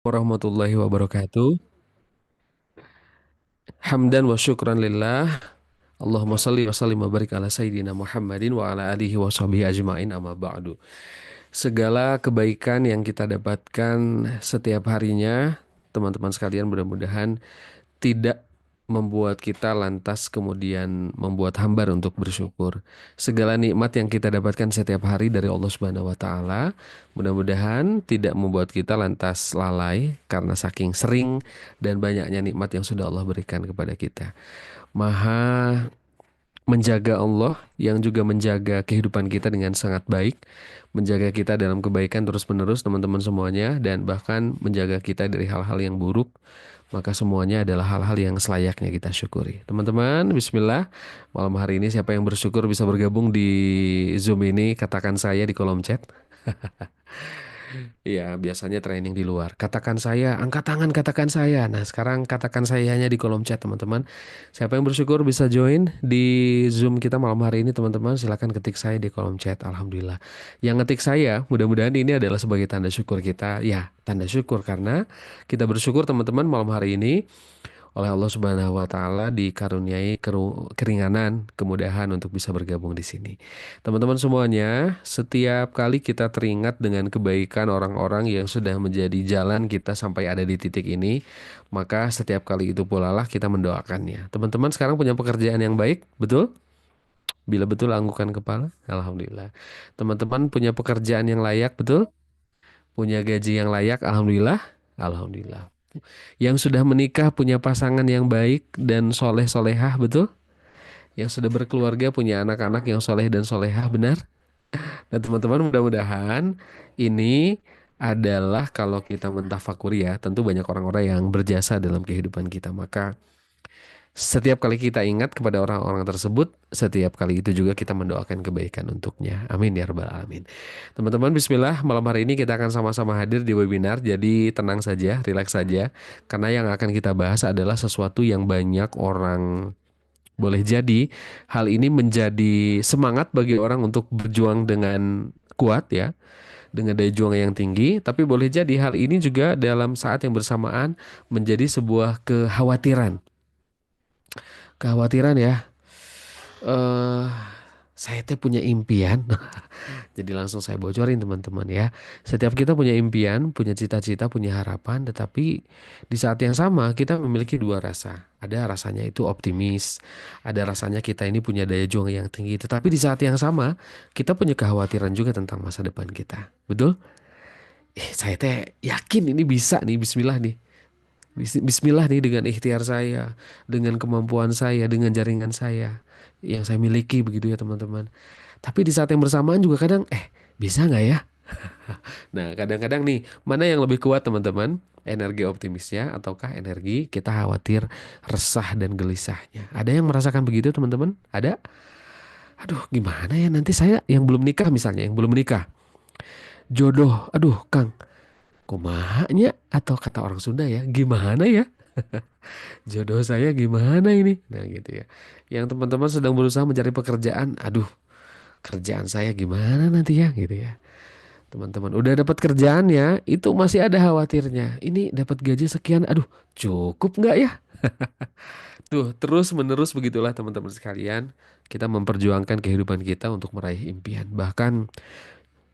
Warahmatullahi wabarakatuh. Hamdan wa syukran lillah. Allahumma salli wa sallim wa barik ala sayyidina Muhammadin wa ala alihi wa sahbihi ajma'in amma ba'du. Segala kebaikan yang kita dapatkan setiap harinya, teman-teman sekalian mudah-mudahan tidak membuat kita lantas kemudian membuat hambar untuk bersyukur. Segala nikmat yang kita dapatkan setiap hari dari Allah Subhanahu wa taala, mudah-mudahan tidak membuat kita lantas lalai karena saking sering dan banyaknya nikmat yang sudah Allah berikan kepada kita. Maha menjaga Allah yang juga menjaga kehidupan kita dengan sangat baik, menjaga kita dalam kebaikan terus-menerus teman-teman semuanya dan bahkan menjaga kita dari hal-hal yang buruk, maka semuanya adalah hal-hal yang selayaknya kita syukuri. Teman-teman, bismillah. Malam hari ini siapa yang bersyukur bisa bergabung di Zoom ini, katakan saya di kolom chat. Iya, biasanya training di luar. Katakan saya, angkat tangan katakan saya. Nah, sekarang katakan sayanya di kolom chat, teman-teman. Siapa yang bersyukur bisa join di Zoom kita malam hari ini, teman-teman. Silakan ketik saya di kolom chat. Alhamdulillah. Yang ngetik saya, mudah-mudahan ini adalah sebagai tanda syukur kita. Ya, tanda syukur karena kita bersyukur, teman-teman, malam hari ini oleh Allah Subhanahu wa taala dikaruniai keringanan, kemudahan untuk bisa bergabung di sini. Teman-teman semuanya, setiap kali kita teringat dengan kebaikan orang-orang yang sudah menjadi jalan kita sampai ada di titik ini, maka setiap kali itu pula lah kita mendoakannya. Teman-teman sekarang punya pekerjaan yang baik, betul? Bila betul anggukan kepala, alhamdulillah. Teman-teman punya pekerjaan yang layak, betul? Punya gaji yang layak, alhamdulillah. Alhamdulillah. Yang sudah menikah punya pasangan yang baik dan soleh solehah, betul? Yang sudah berkeluarga punya anak-anak yang soleh dan solehah, benar? Dan teman-teman mudah-mudahan ini adalah kalau kita mentafakuri ya, tentu banyak orang-orang yang berjasa dalam kehidupan kita. Maka setiap kali kita ingat kepada orang-orang tersebut, setiap kali itu juga kita mendoakan kebaikan untuknya. Amin ya rabbal alamin. Teman-teman, bismillah, malam hari ini kita akan sama-sama hadir di webinar. Jadi tenang saja, rileks saja. Karena yang akan kita bahas adalah sesuatu yang banyak orang boleh jadi hal ini menjadi semangat bagi orang untuk berjuang dengan kuat ya, dengan daya juang yang tinggi. Tapi boleh jadi hal ini juga dalam saat yang bersamaan menjadi sebuah kekhawatiran. Kekhawatiran ya, eh saya teh punya impian. Jadi langsung saya bocorin teman-teman ya. Setiap kita punya impian, punya cita-cita, punya harapan, tetapi di saat yang sama kita memiliki dua rasa. Ada rasanya itu optimis, ada rasanya kita ini punya daya juang yang tinggi, tetapi di saat yang sama kita punya kekhawatiran juga tentang masa depan kita. Betul? Saya teh yakin ini bisa nih, bismillah nih. Bismillah nih dengan ikhtiar saya, dengan kemampuan saya, dengan jaringan saya yang saya miliki begitu ya teman-teman. Tapi di saat yang bersamaan juga kadang, bisa nggak ya? Nah, kadang-kadang nih, mana yang lebih kuat teman-teman? Energi optimisnya ataukah energi kita khawatir, resah dan gelisahnya? Ada yang merasakan begitu teman-teman? Ada? Aduh, gimana ya nanti saya yang belum nikah misalnya, yang belum menikah. Jodoh, aduh Kang, kumahanya atau kata orang Sunda ya, gimana ya? Jodoh saya gimana ini? Nah gitu ya. Yang teman-teman sedang berusaha mencari pekerjaan, aduh, kerjaan saya gimana nanti ya gitu ya. Teman-teman udah dapat kerjaan ya, itu masih ada khawatirnya. Ini dapat gaji sekian, aduh, cukup nggak ya? Tuh, terus menerus begitulah teman-teman sekalian. Kita memperjuangkan kehidupan kita untuk meraih impian. Bahkan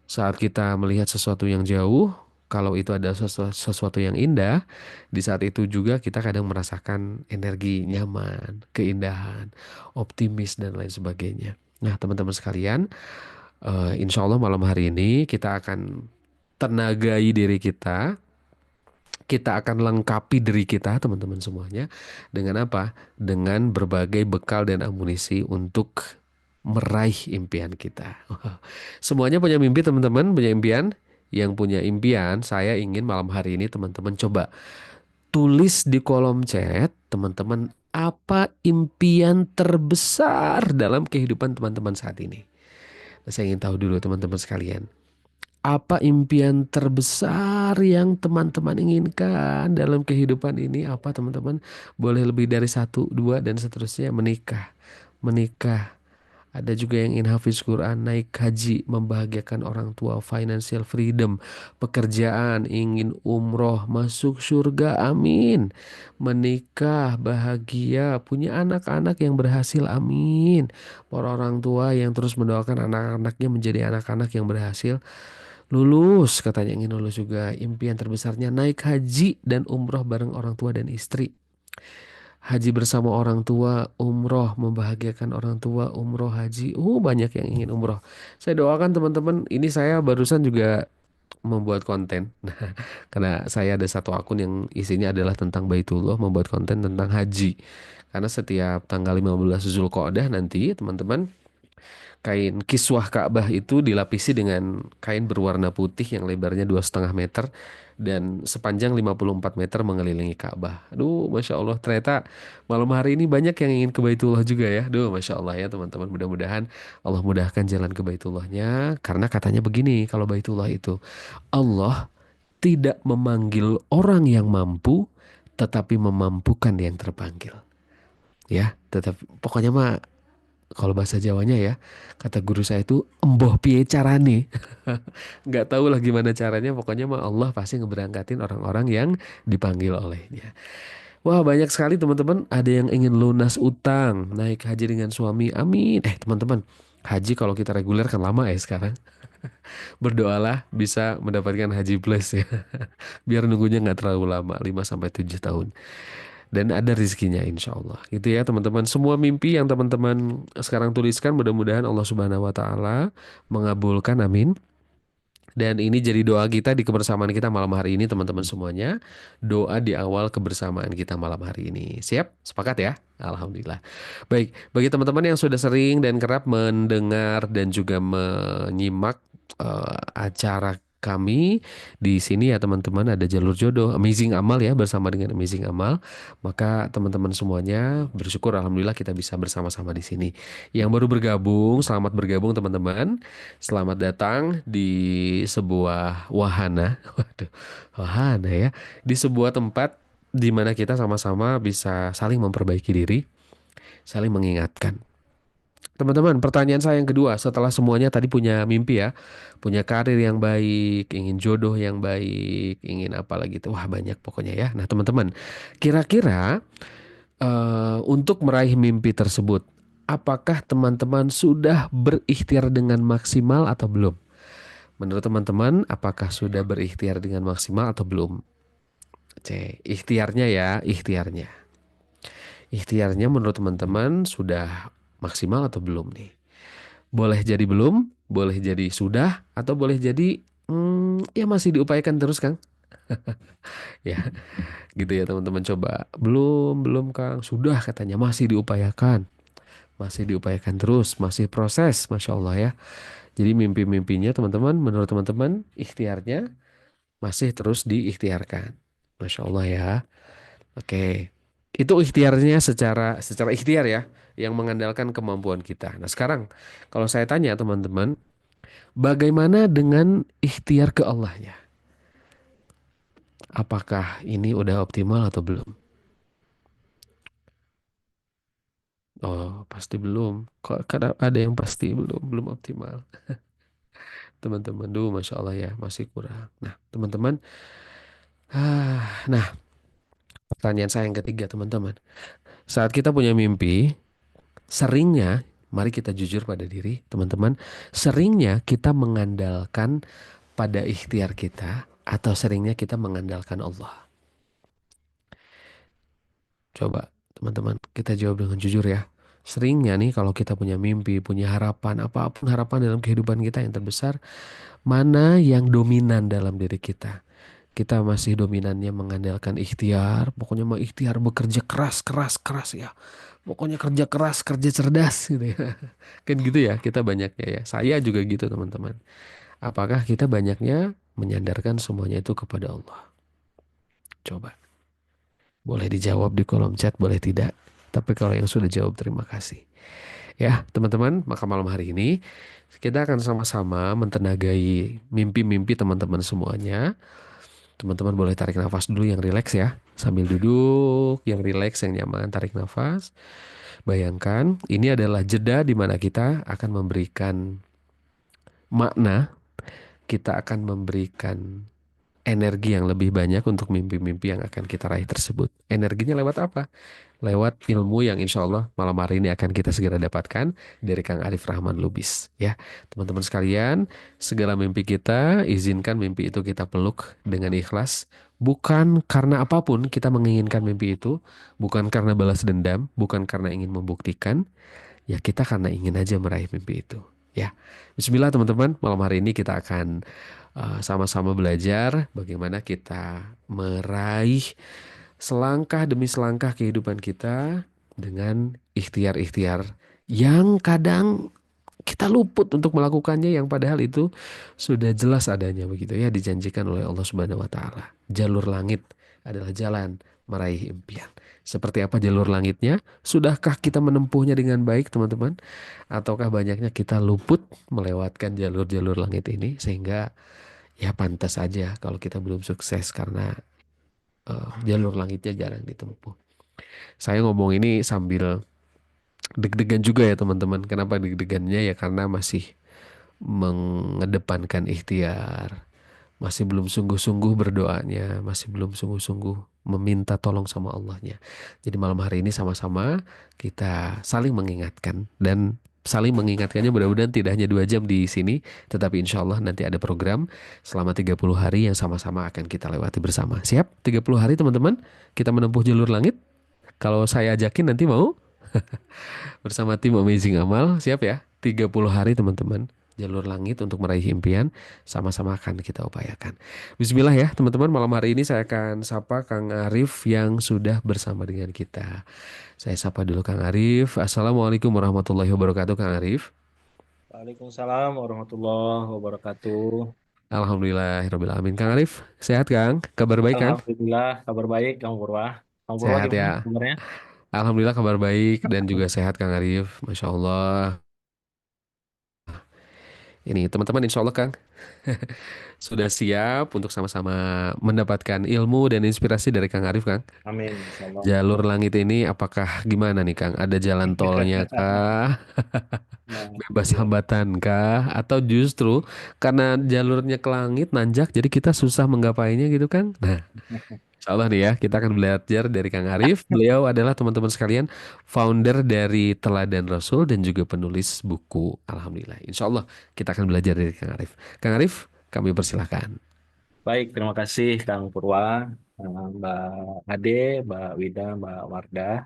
saat kita melihat sesuatu yang jauh, kalau itu ada sesuatu yang indah, di saat itu juga kita kadang merasakan energi nyaman, keindahan, optimis dan lain sebagainya. Nah, teman-teman sekalian, insya Allah malam hari ini kita akan tenagai diri kita akan lengkapi diri kita, teman-teman semuanya, dengan apa? Dengan berbagai bekal dan amunisi untuk meraih impian kita. Semuanya punya mimpi, teman-teman, punya impian. Yang punya impian, saya ingin malam hari ini teman-teman coba tulis di kolom chat, teman-teman, apa impian terbesar dalam kehidupan teman-teman saat ini. Nah, saya ingin tahu dulu teman-teman sekalian. Apa impian terbesar yang teman-teman inginkan dalam kehidupan ini? Apa teman-teman? Boleh lebih dari satu, dua, dan seterusnya. Menikah. Menikah. Ada juga yang ingin hafiz Quran, naik haji, membahagiakan orang tua, financial freedom, pekerjaan, ingin umroh, masuk surga, amin. Menikah, bahagia, punya anak-anak yang berhasil, amin. Para orang tua yang terus mendoakan anak-anaknya menjadi anak-anak yang berhasil. Lulus, katanya ingin lulus juga. Impian terbesarnya naik haji dan umroh bareng orang tua dan istri. Haji bersama orang tua, umroh, membahagiakan orang tua, umroh, haji. Banyak yang ingin umroh. Saya doakan teman-teman, ini saya barusan juga membuat konten. Nah, karena saya ada satu akun yang isinya adalah tentang Baitullah, membuat konten tentang haji. Karena setiap tanggal 15 Zulqa'dah nanti, teman-teman, kain kiswah Ka'bah itu dilapisi dengan kain berwarna putih yang lebarnya 2,5 meter dan sepanjang 54 meter mengelilingi Ka'bah. Aduh, Masya Allah, ternyata malam hari ini banyak yang ingin ke Baitullah juga ya. Aduh, Masya Allah ya teman-teman, mudah-mudahan Allah mudahkan jalan ke Baitullahnya. Karena katanya begini, kalau Baitullah itu, Allah tidak memanggil orang yang mampu, tetapi memampukan yang terpanggil. Ya, tetap pokoknya mah kalau bahasa Jawanya ya, kata guru saya itu emboh piye carane. Nggak tahu lah gimana caranya, pokoknya mah Allah pasti ngeberangkatin orang-orang yang dipanggil olehnya. Wah, banyak sekali teman-teman, ada yang ingin lunas utang, naik haji dengan suami, amin. Teman-teman, haji kalau kita reguler kan lama ya sekarang. Berdoalah bisa mendapatkan haji plus ya. Biar nunggunya nggak terlalu lama, 5 sampai 7 tahun. Dan ada rizkinya insya Allah. Gitu ya teman-teman. Semua mimpi yang teman-teman sekarang tuliskan mudah-mudahan Allah Subhanahu wa Ta'ala mengabulkan. Amin. Dan ini jadi doa kita di kebersamaan kita malam hari ini teman-teman semuanya. Doa di awal kebersamaan kita malam hari ini. Siap? Sepakat ya? Alhamdulillah. Baik, bagi teman-teman yang sudah sering dan kerap mendengar dan juga menyimak acara kami di sini ya teman-teman, ada jalur jodoh Amazing Amal ya, bersama dengan Amazing Amal. Maka teman-teman semuanya bersyukur alhamdulillah kita bisa bersama-sama di sini. Yang baru bergabung, selamat bergabung teman-teman. Selamat datang di sebuah wahana. Waduh, wahana ya. Di sebuah tempat di mana kita sama-sama bisa saling memperbaiki diri, saling mengingatkan. Teman-teman, pertanyaan saya yang kedua, setelah semuanya tadi punya mimpi ya, punya karir yang baik, ingin jodoh yang baik, ingin apa lagi tuh, wah banyak pokoknya ya. Nah teman-teman, kira-kira untuk meraih mimpi tersebut, apakah teman-teman sudah berikhtiar dengan maksimal atau belum? Menurut teman-teman, apakah sudah berikhtiar dengan maksimal atau belum? Ikhtiarnya ya, ikhtiarnya. Ikhtiarnya menurut teman-teman sudah maksimal atau belum nih? Boleh jadi belum, boleh jadi sudah, atau boleh jadi ya masih diupayakan terus Kang. Ya, gitu ya teman-teman, coba. Belum, belum Kang. Sudah katanya masih diupayakan. Masih diupayakan terus, masih proses, Masya Allah ya. Jadi mimpi-mimpinya teman-teman, menurut teman-teman, ikhtiarnya masih terus diikhtiarkan. Masya Allah ya. Oke. Itu ikhtiarnya secara ikhtiar ya, yang mengandalkan kemampuan kita. Nah, sekarang kalau saya tanya teman-teman, bagaimana dengan ikhtiar ke Allahnya? Apakah ini udah optimal atau belum? Oh, pasti belum. Kok ada yang pasti belum optimal. Teman-teman, dulu Masya Allah ya, masih kurang. Nah, teman-teman, nah, pertanyaan saya yang ketiga, teman-teman. Saat kita punya mimpi, seringnya, mari kita jujur pada diri, teman-teman, seringnya kita mengandalkan pada ikhtiar kita atau seringnya kita mengandalkan Allah. Coba, teman-teman, kita jawab dengan jujur ya. Seringnya nih kalau kita punya mimpi, punya harapan, apapun harapan dalam kehidupan kita yang terbesar, mana yang dominan dalam diri kita? Kita masih dominannya mengandalkan ikhtiar, pokoknya mau ikhtiar bekerja keras, keras, keras ya. Pokoknya kerja keras, kerja cerdas gitu ya. Kan gitu ya, kita banyaknya ya. Saya juga gitu teman-teman. Apakah kita banyaknya menyandarkan semuanya itu kepada Allah? Coba. Boleh dijawab di kolom chat, boleh tidak. Tapi kalau yang sudah jawab, terima kasih. Ya, teman-teman, maka malam hari ini kita akan sama-sama mentenagai mimpi-mimpi teman-teman semuanya. Teman-teman boleh tarik nafas dulu yang rileks ya. Sambil duduk, yang rileks, yang nyaman, tarik nafas. Bayangkan ini adalah jeda di mana kita akan memberikan makna, kita akan memberikan energi yang lebih banyak untuk mimpi-mimpi yang akan kita raih tersebut. Energinya lewat apa? Lewat ilmu yang insya Allah malam hari ini akan kita segera dapatkan dari Kang Arif Rahman Lubis. Ya, teman-teman sekalian, segala mimpi kita, izinkan mimpi itu kita peluk dengan ikhlas. Bukan karena apapun kita menginginkan mimpi itu, bukan karena balas dendam, bukan karena ingin membuktikan, ya kita karena ingin aja meraih mimpi itu. Ya, Bismillah teman-teman, malam hari ini kita akan sama-sama belajar bagaimana kita meraih selangkah demi selangkah kehidupan kita dengan ikhtiar-ikhtiar yang kadang kita luput untuk melakukannya yang padahal itu sudah jelas adanya begitu ya dijanjikan oleh Allah Subhanahu wa taala. Jalur langit adalah jalan meraih impian. Seperti apa jalur langitnya? Sudahkah kita menempuhnya dengan baik, teman-teman? Ataukah banyaknya kita luput melewatkan jalur-jalur langit ini sehingga ya pantas aja kalau kita belum sukses karena jalur langitnya jarang ditempuh. Saya ngomong ini sambil deg-degan juga ya teman-teman. Kenapa deg-degannya ya karena masih mengedepankan ikhtiar, masih belum sungguh-sungguh berdoanya, masih belum sungguh-sungguh meminta tolong sama Allahnya. Jadi malam hari ini sama-sama kita saling mengingatkan dan saling mengingatkannya mudah-mudahan tidak hanya 2 jam di sini, tetapi insya Allah nanti ada program selama 30 hari yang sama-sama akan kita lewati bersama. Siap? 30 hari teman-teman, kita menempuh jalur langit. Kalau saya ajakin nanti mau bersama tim Amazing Amal, siap ya? 30 hari teman-teman. Jalur langit untuk meraih impian sama-sama akan kita upayakan. Bismillah ya teman-teman, malam hari ini saya akan sapa Kang Arif yang sudah bersama dengan kita. Saya sapa dulu Kang Arif. Assalamualaikum warahmatullahi wabarakatuh Kang Arif. Waalaikumsalam warahmatullahi wabarakatuh. Alhamdulillahirabbil alamin. Kang Arif, sehat Kang? Kabar baik Kang? Alhamdulillah, kabar baik, Kang Purwa. Kang Purwa Sehat gimana ya. kabarnya? Alhamdulillah kabar baik dan juga sehat Kang Arif. Masya Allah. Ini teman-teman insya Allah Kang sudah siap untuk sama-sama mendapatkan ilmu dan inspirasi dari Kang Arif, Kang. Amin, insyaallah. Jalur langit ini apakah gimana nih, Kang? Ada jalan tolnya kah? Nah, Bebas iya. hambatan kah? Atau justru karena jalurnya ke langit nanjak, jadi kita susah menggapainya gitu, Kang? Nah, insya Allah nih ya, kita akan belajar dari Kang Arif. Beliau adalah teman-teman sekalian founder dari Teladan Rasul dan juga penulis buku. Alhamdulillah. Insya Allah kita akan belajar dari Kang Arif. Kang Arif, kami persilahkan. Baik, terima kasih Kang Purwa, Mbak Ade, Mbak Wida, Mbak Wardah,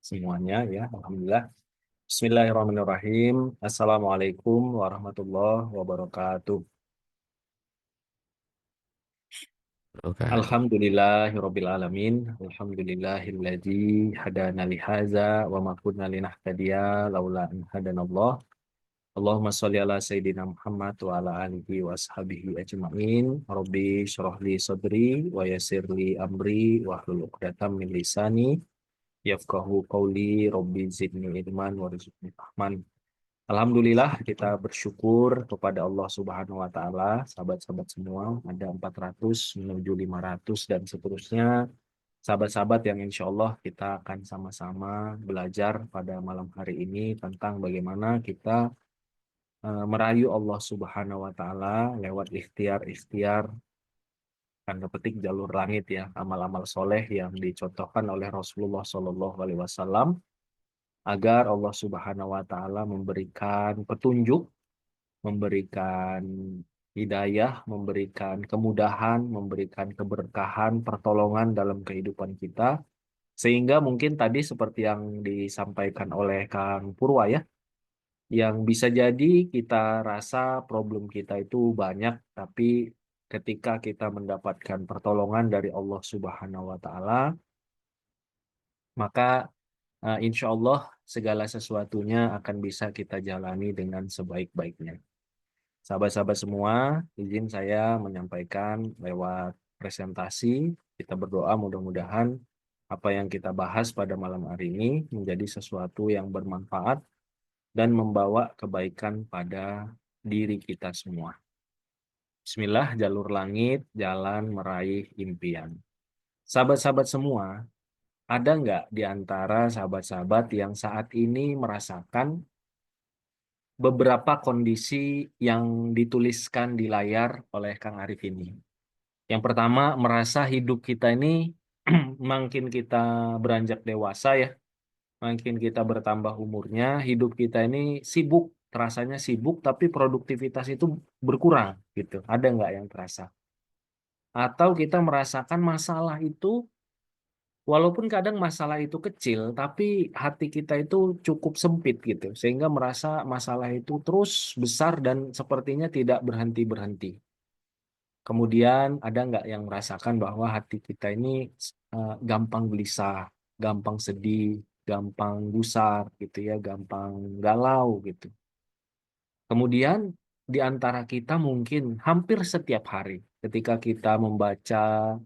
semuanya ya, Alhamdulillah. Bismillahirrahmanirrahim. Assalamualaikum warahmatullahi wabarakatuh. Wabarakatuh. Alhamdulillahirabbil alamin. Alhamdulillahilladzi hadana li hadza wa ma kunna linahtadiya laula an hadanallah. Allahumma sholli ala sayyidina Muhammad wa ala alihi wa ashabihi ajmain. Rabbi shrah li sadri wa yassir li amri wa hlul 'uqdatam min lisani yafqahu qawli. Rabbi zidni ilman warzuqni fahman. Alhamdulillah kita bersyukur kepada Allah Subhanahu wa taala, sahabat-sahabat semua, ada 400 menuju 500 dan seterusnya. Sahabat-sahabat yang insya Allah kita akan sama-sama belajar pada malam hari ini tentang bagaimana kita merayu Allah Subhanahu wa taala lewat ikhtiar-ikhtiar tanda petik jalur langit ya, amal-amal soleh yang dicontohkan oleh Rasulullah Shallallahu alaihi wasallam agar Allah Subhanahu wa taala memberikan petunjuk, memberikan hidayah, memberikan kemudahan, memberikan keberkahan, pertolongan dalam kehidupan kita. Sehingga mungkin tadi seperti yang disampaikan oleh Kang Purwa ya, yang bisa jadi kita rasa problem kita itu banyak, tapi ketika kita mendapatkan pertolongan dari Allah Subhanahu wa taala, maka insya Allah segala sesuatunya akan bisa kita jalani dengan sebaik-baiknya. Sahabat-sahabat semua, izin saya menyampaikan lewat presentasi. Kita berdoa mudah-mudahan apa yang kita bahas pada malam hari ini menjadi sesuatu yang bermanfaat dan membawa kebaikan pada diri kita semua. Bismillah, jalur langit, jalan meraih impian. Sahabat-sahabat semua, Ada nggak di antara sahabat-sahabat yang saat ini merasakan beberapa kondisi yang dituliskan di layar oleh Kang Arif ini? Yang pertama, merasa hidup kita ini makin kita beranjak dewasa ya, makin kita bertambah umurnya, hidup kita ini sibuk, terasanya sibuk, tapi produktivitas itu berkurang gitu. Ada nggak yang terasa? Atau kita merasakan masalah itu, walaupun kadang masalah itu kecil, tapi hati kita itu cukup sempit gitu, sehingga merasa masalah itu terus besar dan sepertinya tidak berhenti-berhenti. Kemudian ada nggak yang merasakan bahwa hati kita ini gampang gelisah, gampang sedih, gampang gusar gitu ya, gampang galau gitu. Kemudian di antara kita mungkin hampir setiap hari ketika kita membaca,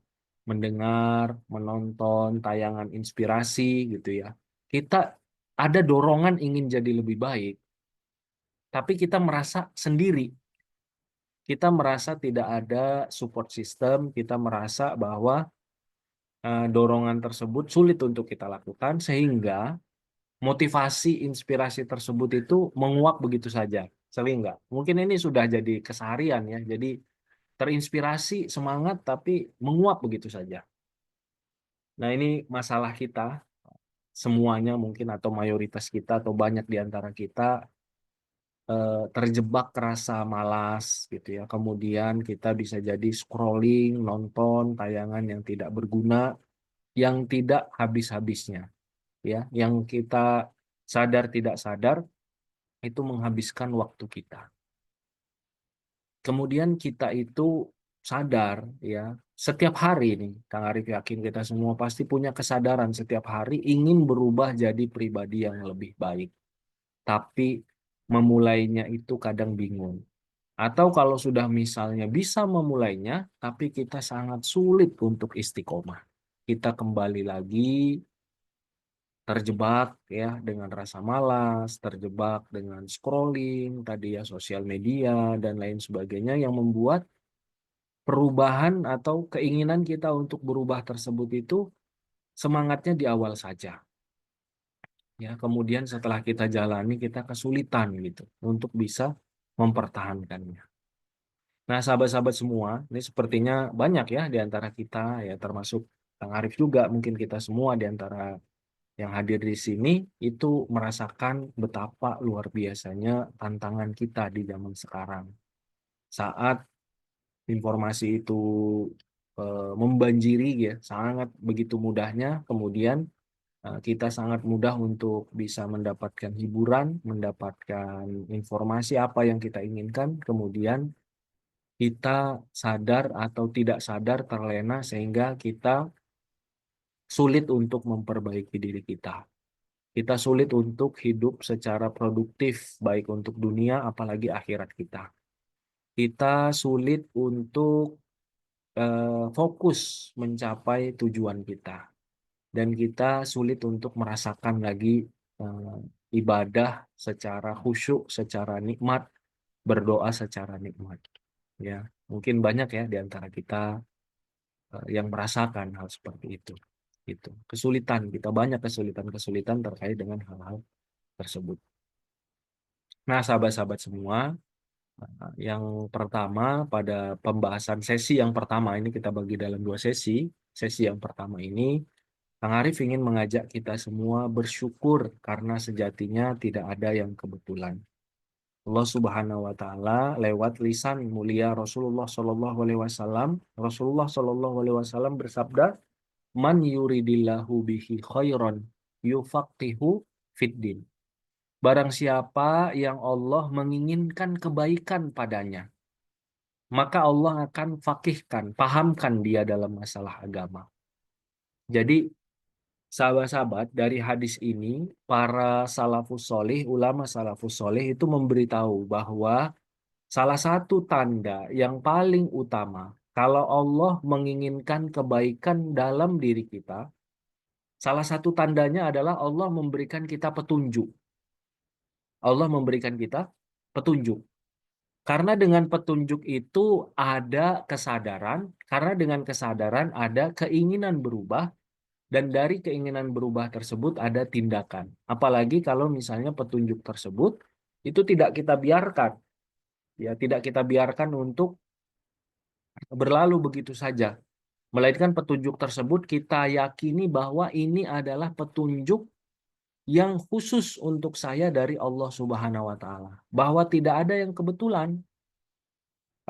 mendengar, menonton tayangan inspirasi gitu ya, kita ada dorongan ingin jadi lebih baik, tapi kita merasa sendiri. Kita merasa tidak ada support system, kita merasa bahwa dorongan tersebut sulit untuk kita lakukan sehingga motivasi inspirasi tersebut itu menguap begitu saja. Sering nggak? Mungkin ini sudah jadi keseharian ya. Jadi terinspirasi, semangat, tapi menguap begitu saja. Nah ini masalah kita, semuanya mungkin atau mayoritas kita atau banyak di antara kita terjebak rasa malas gitu ya. Kemudian kita bisa jadi scrolling, nonton tayangan yang tidak berguna, yang tidak habis-habisnya ya, yang kita sadar tidak sadar itu menghabiskan waktu kita. Kemudian kita itu sadar ya, setiap hari nih, Kang Arif yakin kita semua pasti punya kesadaran setiap hari ingin berubah jadi pribadi yang lebih baik. Tapi memulainya itu kadang bingung. Atau kalau sudah misalnya bisa memulainya, tapi kita sangat sulit untuk istiqomah. Kita kembali lagi terjebak ya dengan rasa malas, terjebak dengan scrolling, tadi ya sosial media dan lain sebagainya yang membuat perubahan atau keinginan kita untuk berubah tersebut itu semangatnya di awal saja. Ya, kemudian setelah kita jalani kita kesulitan gitu untuk bisa mempertahankannya. Nah, sahabat-sahabat semua, ini sepertinya banyak ya di antara kita ya termasuk Kang Arif juga mungkin kita semua di antara yang hadir di sini itu merasakan betapa luar biasanya tantangan kita di zaman sekarang. Saat informasi itu membanjiri ya, sangat begitu mudahnya, kemudian kita sangat mudah untuk bisa mendapatkan hiburan, mendapatkan informasi apa yang kita inginkan, kemudian kita sadar atau tidak sadar terlena sehingga kita sulit untuk memperbaiki diri kita. Kita sulit untuk hidup secara produktif, baik untuk dunia apalagi akhirat kita. Kita sulit untuk fokus mencapai tujuan kita. Dan kita sulit untuk merasakan lagi eh, ibadah secara khusyuk, secara nikmat, berdoa secara nikmat. Ya, mungkin banyak ya di antara kita yang merasakan hal seperti itu. Itu kesulitan, kita banyak kesulitan-kesulitan terkait dengan hal-hal tersebut. Nah, sahabat-sahabat semua, yang pertama pada pembahasan sesi yang pertama ini kita bagi dalam dua sesi. Sesi yang pertama ini, Kang Arif ingin mengajak kita semua bersyukur karena sejatinya tidak ada yang kebetulan. Allah Subhanahu wa taala lewat lisan mulia Rasulullah Shallallahu alaihi wasallam, Rasulullah Shallallahu alaihi wasallam bersabda, "Man yuridillahu bihi khairan yufaqihu fiddin." Barang siapa yang Allah menginginkan kebaikan padanya, maka Allah akan fakihkan, pahamkan dia dalam masalah agama. Jadi, sahabat-sahabat, dari hadis ini, para salafus solih, ulama salafus solih itu memberitahu bahwa salah satu tanda yang paling utama, kalau Allah menginginkan kebaikan dalam diri kita, salah satu tandanya adalah Allah memberikan kita petunjuk. Allah memberikan kita petunjuk. Karena dengan petunjuk itu ada kesadaran, karena dengan kesadaran ada keinginan berubah, Dan dari keinginan berubah tersebut ada tindakan. Apalagi kalau misalnya petunjuk tersebut itu tidak kita biarkan, ya tidak kita biarkan untuk berlalu begitu saja. Melainkan petunjuk tersebut kita yakini bahwa ini adalah petunjuk yang khusus untuk saya dari Allah Subhanahu wa taala. Bahwa tidak ada yang kebetulan.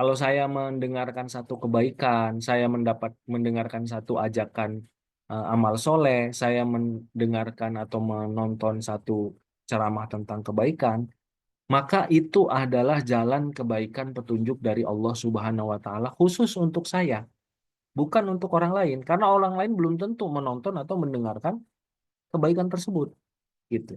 Kalau saya mendengarkan satu kebaikan, saya mendengarkan satu ajakan amal soleh, saya mendengarkan atau menonton satu ceramah tentang kebaikan, maka itu adalah jalan kebaikan petunjuk dari Allah Subhanahu wa taala khusus untuk saya, bukan untuk orang lain, karena orang lain belum tentu menonton atau mendengarkan kebaikan tersebut, gitu.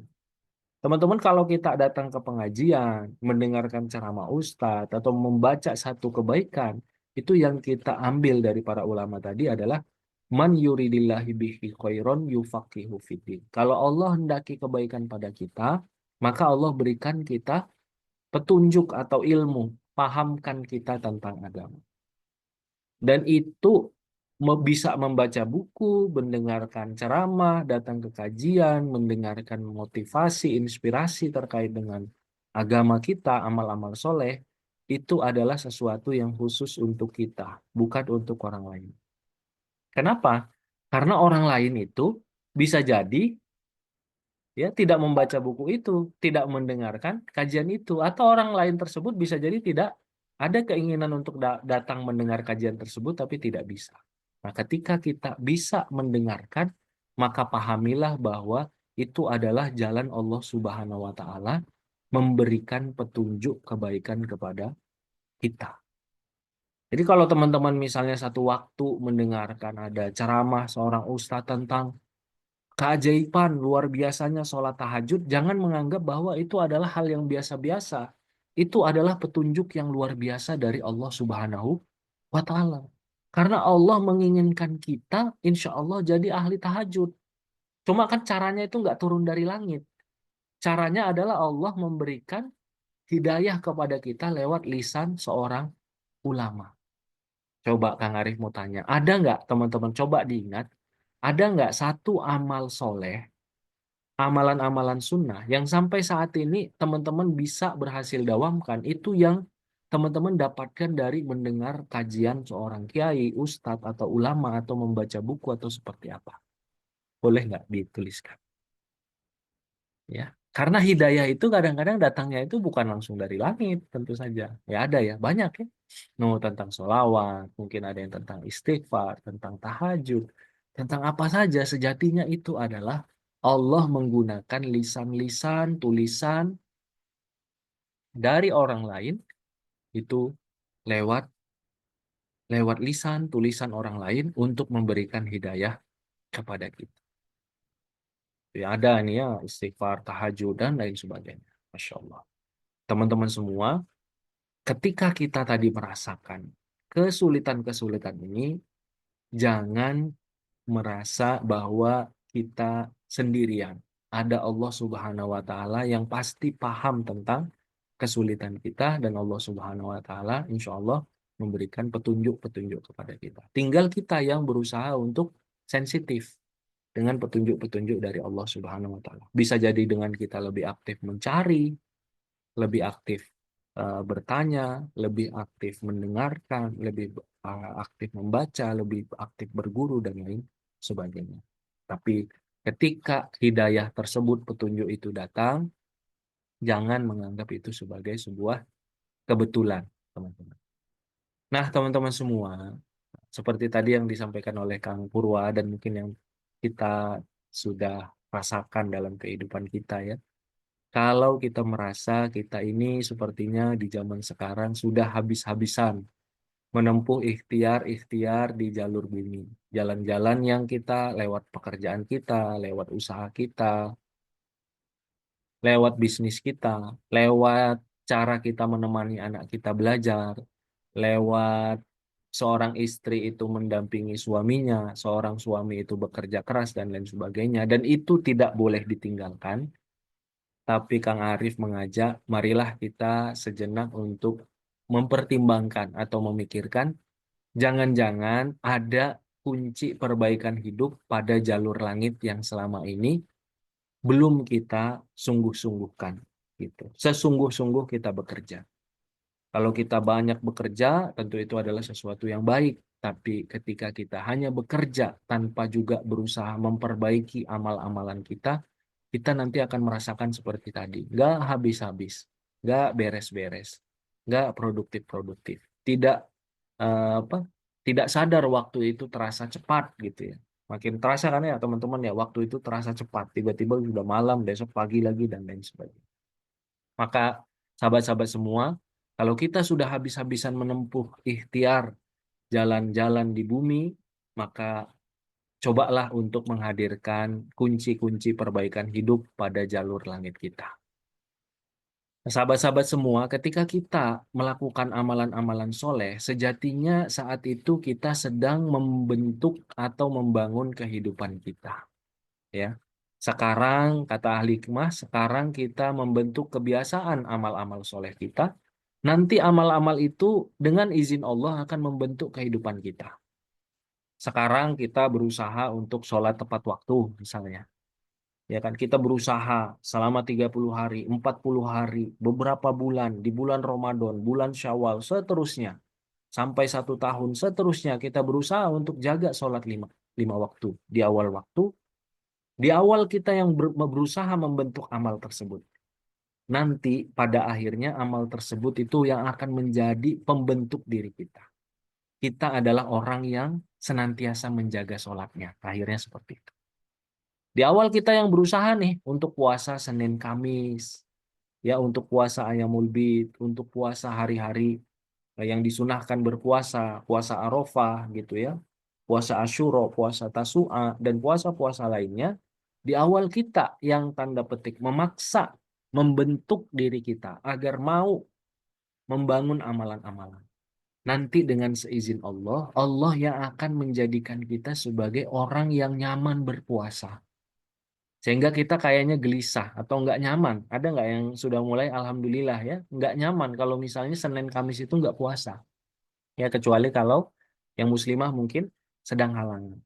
Teman-teman, kalau kita datang ke pengajian, mendengarkan ceramah ustadz, atau membaca satu kebaikan, itu yang kita ambil dari para ulama tadi adalah man yuridillahi bihi khairon yufaqihu fiddin. Kalau Allah hendaki kebaikan pada kita, maka Allah berikan kita petunjuk atau ilmu, pahamkan kita tentang agama. Dan itu bisa membaca buku, mendengarkan ceramah, datang ke kajian, mendengarkan motivasi, inspirasi terkait dengan agama kita, amal-amal soleh, itu adalah sesuatu yang khusus untuk kita, bukan untuk orang lain. Kenapa? Karena orang lain itu bisa jadi ya tidak membaca buku itu, tidak mendengarkan kajian itu, atau orang lain tersebut bisa jadi tidak ada keinginan untuk datang mendengar kajian tersebut tapi tidak bisa. Nah, ketika kita bisa mendengarkan, maka pahamilah bahwa itu adalah jalan Allah Subhanahu wa taala memberikan petunjuk kebaikan kepada kita. Jadi kalau teman-teman misalnya satu waktu mendengarkan ada ceramah seorang ustadz tentang keajaiban luar biasanya sholat tahajud, jangan menganggap bahwa itu adalah hal yang biasa-biasa. Itu adalah petunjuk yang luar biasa dari Allah Subhanahu wa Ta'ala. Karena Allah menginginkan kita, insya Allah jadi ahli tahajud. Cuma kan caranya itu nggak turun dari langit. Caranya adalah Allah memberikan hidayah kepada kita lewat lisan seorang ulama. Coba Kang Arif mau tanya, ada nggak teman-teman, coba diingat, ada nggak satu amal soleh, amalan-amalan sunnah yang sampai saat ini teman-teman bisa berhasil dawamkan, itu yang teman-teman dapatkan dari mendengar kajian seorang kiai, ustadz, atau ulama, atau membaca buku, atau seperti apa? Boleh nggak dituliskan? Ya, karena hidayah itu kadang-kadang datangnya itu bukan langsung dari langit, tentu saja. Ya ada ya, banyak ya. No, tentang sholawat, mungkin ada yang tentang istighfar, tentang tahajud, tentang apa saja. Sejatinya itu adalah Allah menggunakan lisan-lisan, tulisan dari orang lain itu lewat lewat lisan, tulisan orang lain untuk memberikan hidayah kepada kita. Ya ada nih ya istighfar, tahajud dan lain sebagainya. Masya Allah. Teman-teman semua, ketika kita tadi merasakan kesulitan-kesulitan ini, jangan merasa bahwa kita sendirian. Ada Allah Subhanahu wa taala yang pasti paham tentang kesulitan kita, dan Allah Subhanahu wa taala insya Allah memberikan petunjuk-petunjuk kepada kita. Tinggal kita yang berusaha untuk sensitif dengan petunjuk-petunjuk dari Allah Subhanahu wa taala. Bisa jadi dengan kita lebih aktif mencari, lebih aktif bertanya, lebih aktif mendengarkan, lebih aktif membaca, lebih aktif berguru, dan lain sebagainya. Tapi ketika hidayah tersebut, petunjuk itu datang, jangan menganggap itu sebagai sebuah kebetulan, teman-teman. Nah, teman-teman semua, seperti tadi yang disampaikan oleh Kang Purwa dan mungkin yang kita sudah rasakan dalam kehidupan kita ya. Kalau kita merasa kita ini sepertinya di zaman sekarang sudah habis-habisan menempuh ikhtiar-ikhtiar di jalur bumi. Jalan-jalan yang kita lewat pekerjaan kita, lewat usaha kita, lewat bisnis kita, lewat cara kita menemani anak kita belajar, lewat seorang istri itu mendampingi suaminya, seorang suami itu bekerja keras dan lain sebagainya. Dan itu tidak boleh ditinggalkan. Tapi Kang Arif mengajak, marilah kita sejenak untuk mempertimbangkan atau memikirkan, jangan-jangan ada kunci perbaikan hidup pada jalur langit yang selama ini belum kita sungguh-sungguhkan gitu. Sesungguh-sungguh kita bekerja. Kalau kita banyak bekerja, tentu itu adalah sesuatu yang baik. Tapi ketika kita hanya bekerja tanpa juga berusaha memperbaiki amal-amalan kita nanti akan merasakan seperti tadi. Nggak habis-habis, nggak beres-beres, nggak produktif-produktif. Tidak apa? Tidak sadar waktu itu terasa cepat gitu ya. Makin terasa kan ya teman-teman ya, waktu itu terasa cepat. Tiba-tiba sudah malam, besok pagi lagi dan lain sebagainya. Maka sahabat-sahabat semua, kalau kita sudah habis-habisan menempuh ikhtiar jalan-jalan di bumi, maka cobalah untuk menghadirkan kunci-kunci perbaikan hidup pada jalur langit kita. Nah, sahabat-sahabat semua, ketika kita melakukan amalan-amalan soleh, sejatinya saat itu kita sedang membentuk atau membangun kehidupan kita. Ya, sekarang kata ahli hikmah, sekarang kita membentuk kebiasaan amal-amal soleh kita. Nanti amal-amal itu dengan izin Allah akan membentuk kehidupan kita. Sekarang kita berusaha untuk sholat tepat waktu, misalnya. Ya kan, kita berusaha selama 30 hari, 40 hari, beberapa bulan, di bulan Ramadan, bulan Syawal, seterusnya. Sampai 1 tahun, seterusnya kita berusaha untuk jaga sholat lima waktu. Di awal waktu, di awal kita yang berusaha membentuk amal tersebut. Nanti pada akhirnya amal tersebut itu yang akan menjadi pembentuk diri kita. Kita adalah orang yang senantiasa menjaga sholatnya. Akhirnya seperti itu. Di awal kita yang berusaha nih untuk puasa Senin Kamis, ya untuk puasa Ayamul Bid, untuk puasa hari-hari yang disunahkan berpuasa, puasa Arafah gitu ya, puasa Asyura, puasa Tasu'a, dan puasa-puasa lainnya, di awal kita yang tanda petik memaksa membentuk diri kita agar mau membangun amalan-amalan. Nanti dengan seizin Allah, Allah yang akan menjadikan kita sebagai orang yang nyaman berpuasa. Sehingga kita kayaknya gelisah atau nggak nyaman. Ada nggak yang sudah mulai, alhamdulillah ya, nggak nyaman kalau misalnya Senin Kamis itu nggak puasa. Ya, kecuali kalau yang muslimah mungkin sedang halangan.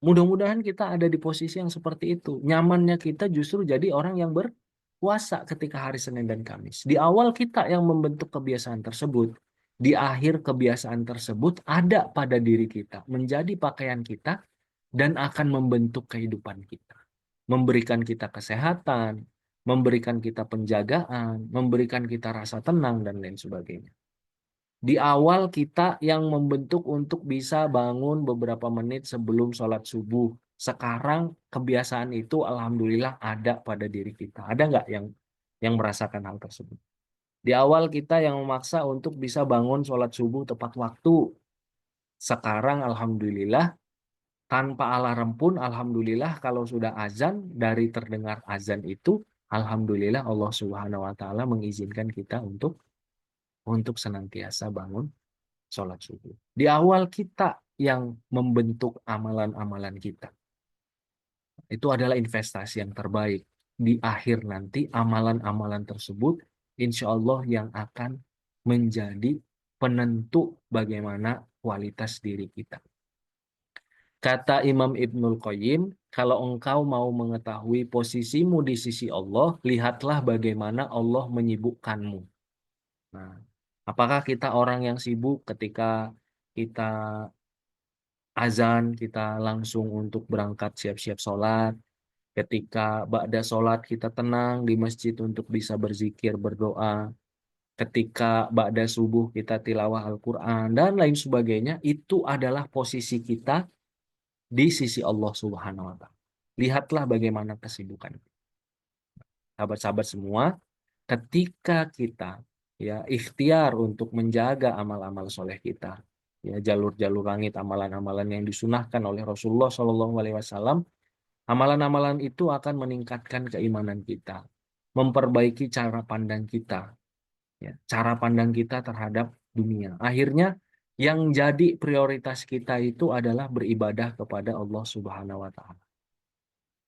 Mudah-mudahan kita ada di posisi yang seperti itu. Nyamannya kita justru jadi orang yang berpuasa ketika hari Senin dan Kamis. Di awal kita yang membentuk kebiasaan tersebut, di akhir kebiasaan tersebut ada pada diri kita, menjadi pakaian kita, dan akan membentuk kehidupan kita. Memberikan kita kesehatan, memberikan kita penjagaan, memberikan kita rasa tenang, dan lain sebagainya. Di awal kita yang membentuk untuk bisa bangun beberapa menit sebelum sholat subuh. Sekarang kebiasaan itu alhamdulillah ada pada diri kita. Ada nggak yang merasakan hal tersebut? Di awal kita yang memaksa untuk bisa bangun sholat subuh tepat waktu. Sekarang alhamdulillah tanpa alarm pun alhamdulillah kalau sudah azan, dari terdengar azan itu alhamdulillah Allah Subhanahu wa taala mengizinkan kita untuk senantiasa bangun sholat subuh. Di awal kita yang membentuk amalan-amalan kita. Itu adalah investasi yang terbaik. Di akhir nanti amalan-amalan tersebut insya Allah yang akan menjadi penentu bagaimana kualitas diri kita. Kata Imam Ibnul Qayyim, kalau engkau mau mengetahui posisimu di sisi Allah, lihatlah bagaimana Allah menyibukkanmu. Nah, apakah kita orang yang sibuk ketika kita azan, kita langsung untuk berangkat siap-siap sholat. Ketika ba'da sholat kita tenang di masjid untuk bisa berzikir, berdoa. Ketika ba'da subuh kita tilawah Al-Quran, dan lain sebagainya. Itu adalah posisi kita di sisi Allah Subhanahu wa Ta'ala. Lihatlah bagaimana kesibukan. Sahabat-sahabat semua, ketika kita ya ikhtiar untuk menjaga amal-amal soleh kita, ya jalur-jalur langit, amalan-amalan yang disunahkan oleh Rasulullah SAW, amalan-amalan itu akan meningkatkan keimanan kita, memperbaiki cara pandang kita, ya, cara pandang kita terhadap dunia. Akhirnya yang jadi prioritas kita itu adalah beribadah kepada Allah Subhanahu wa Ta'ala.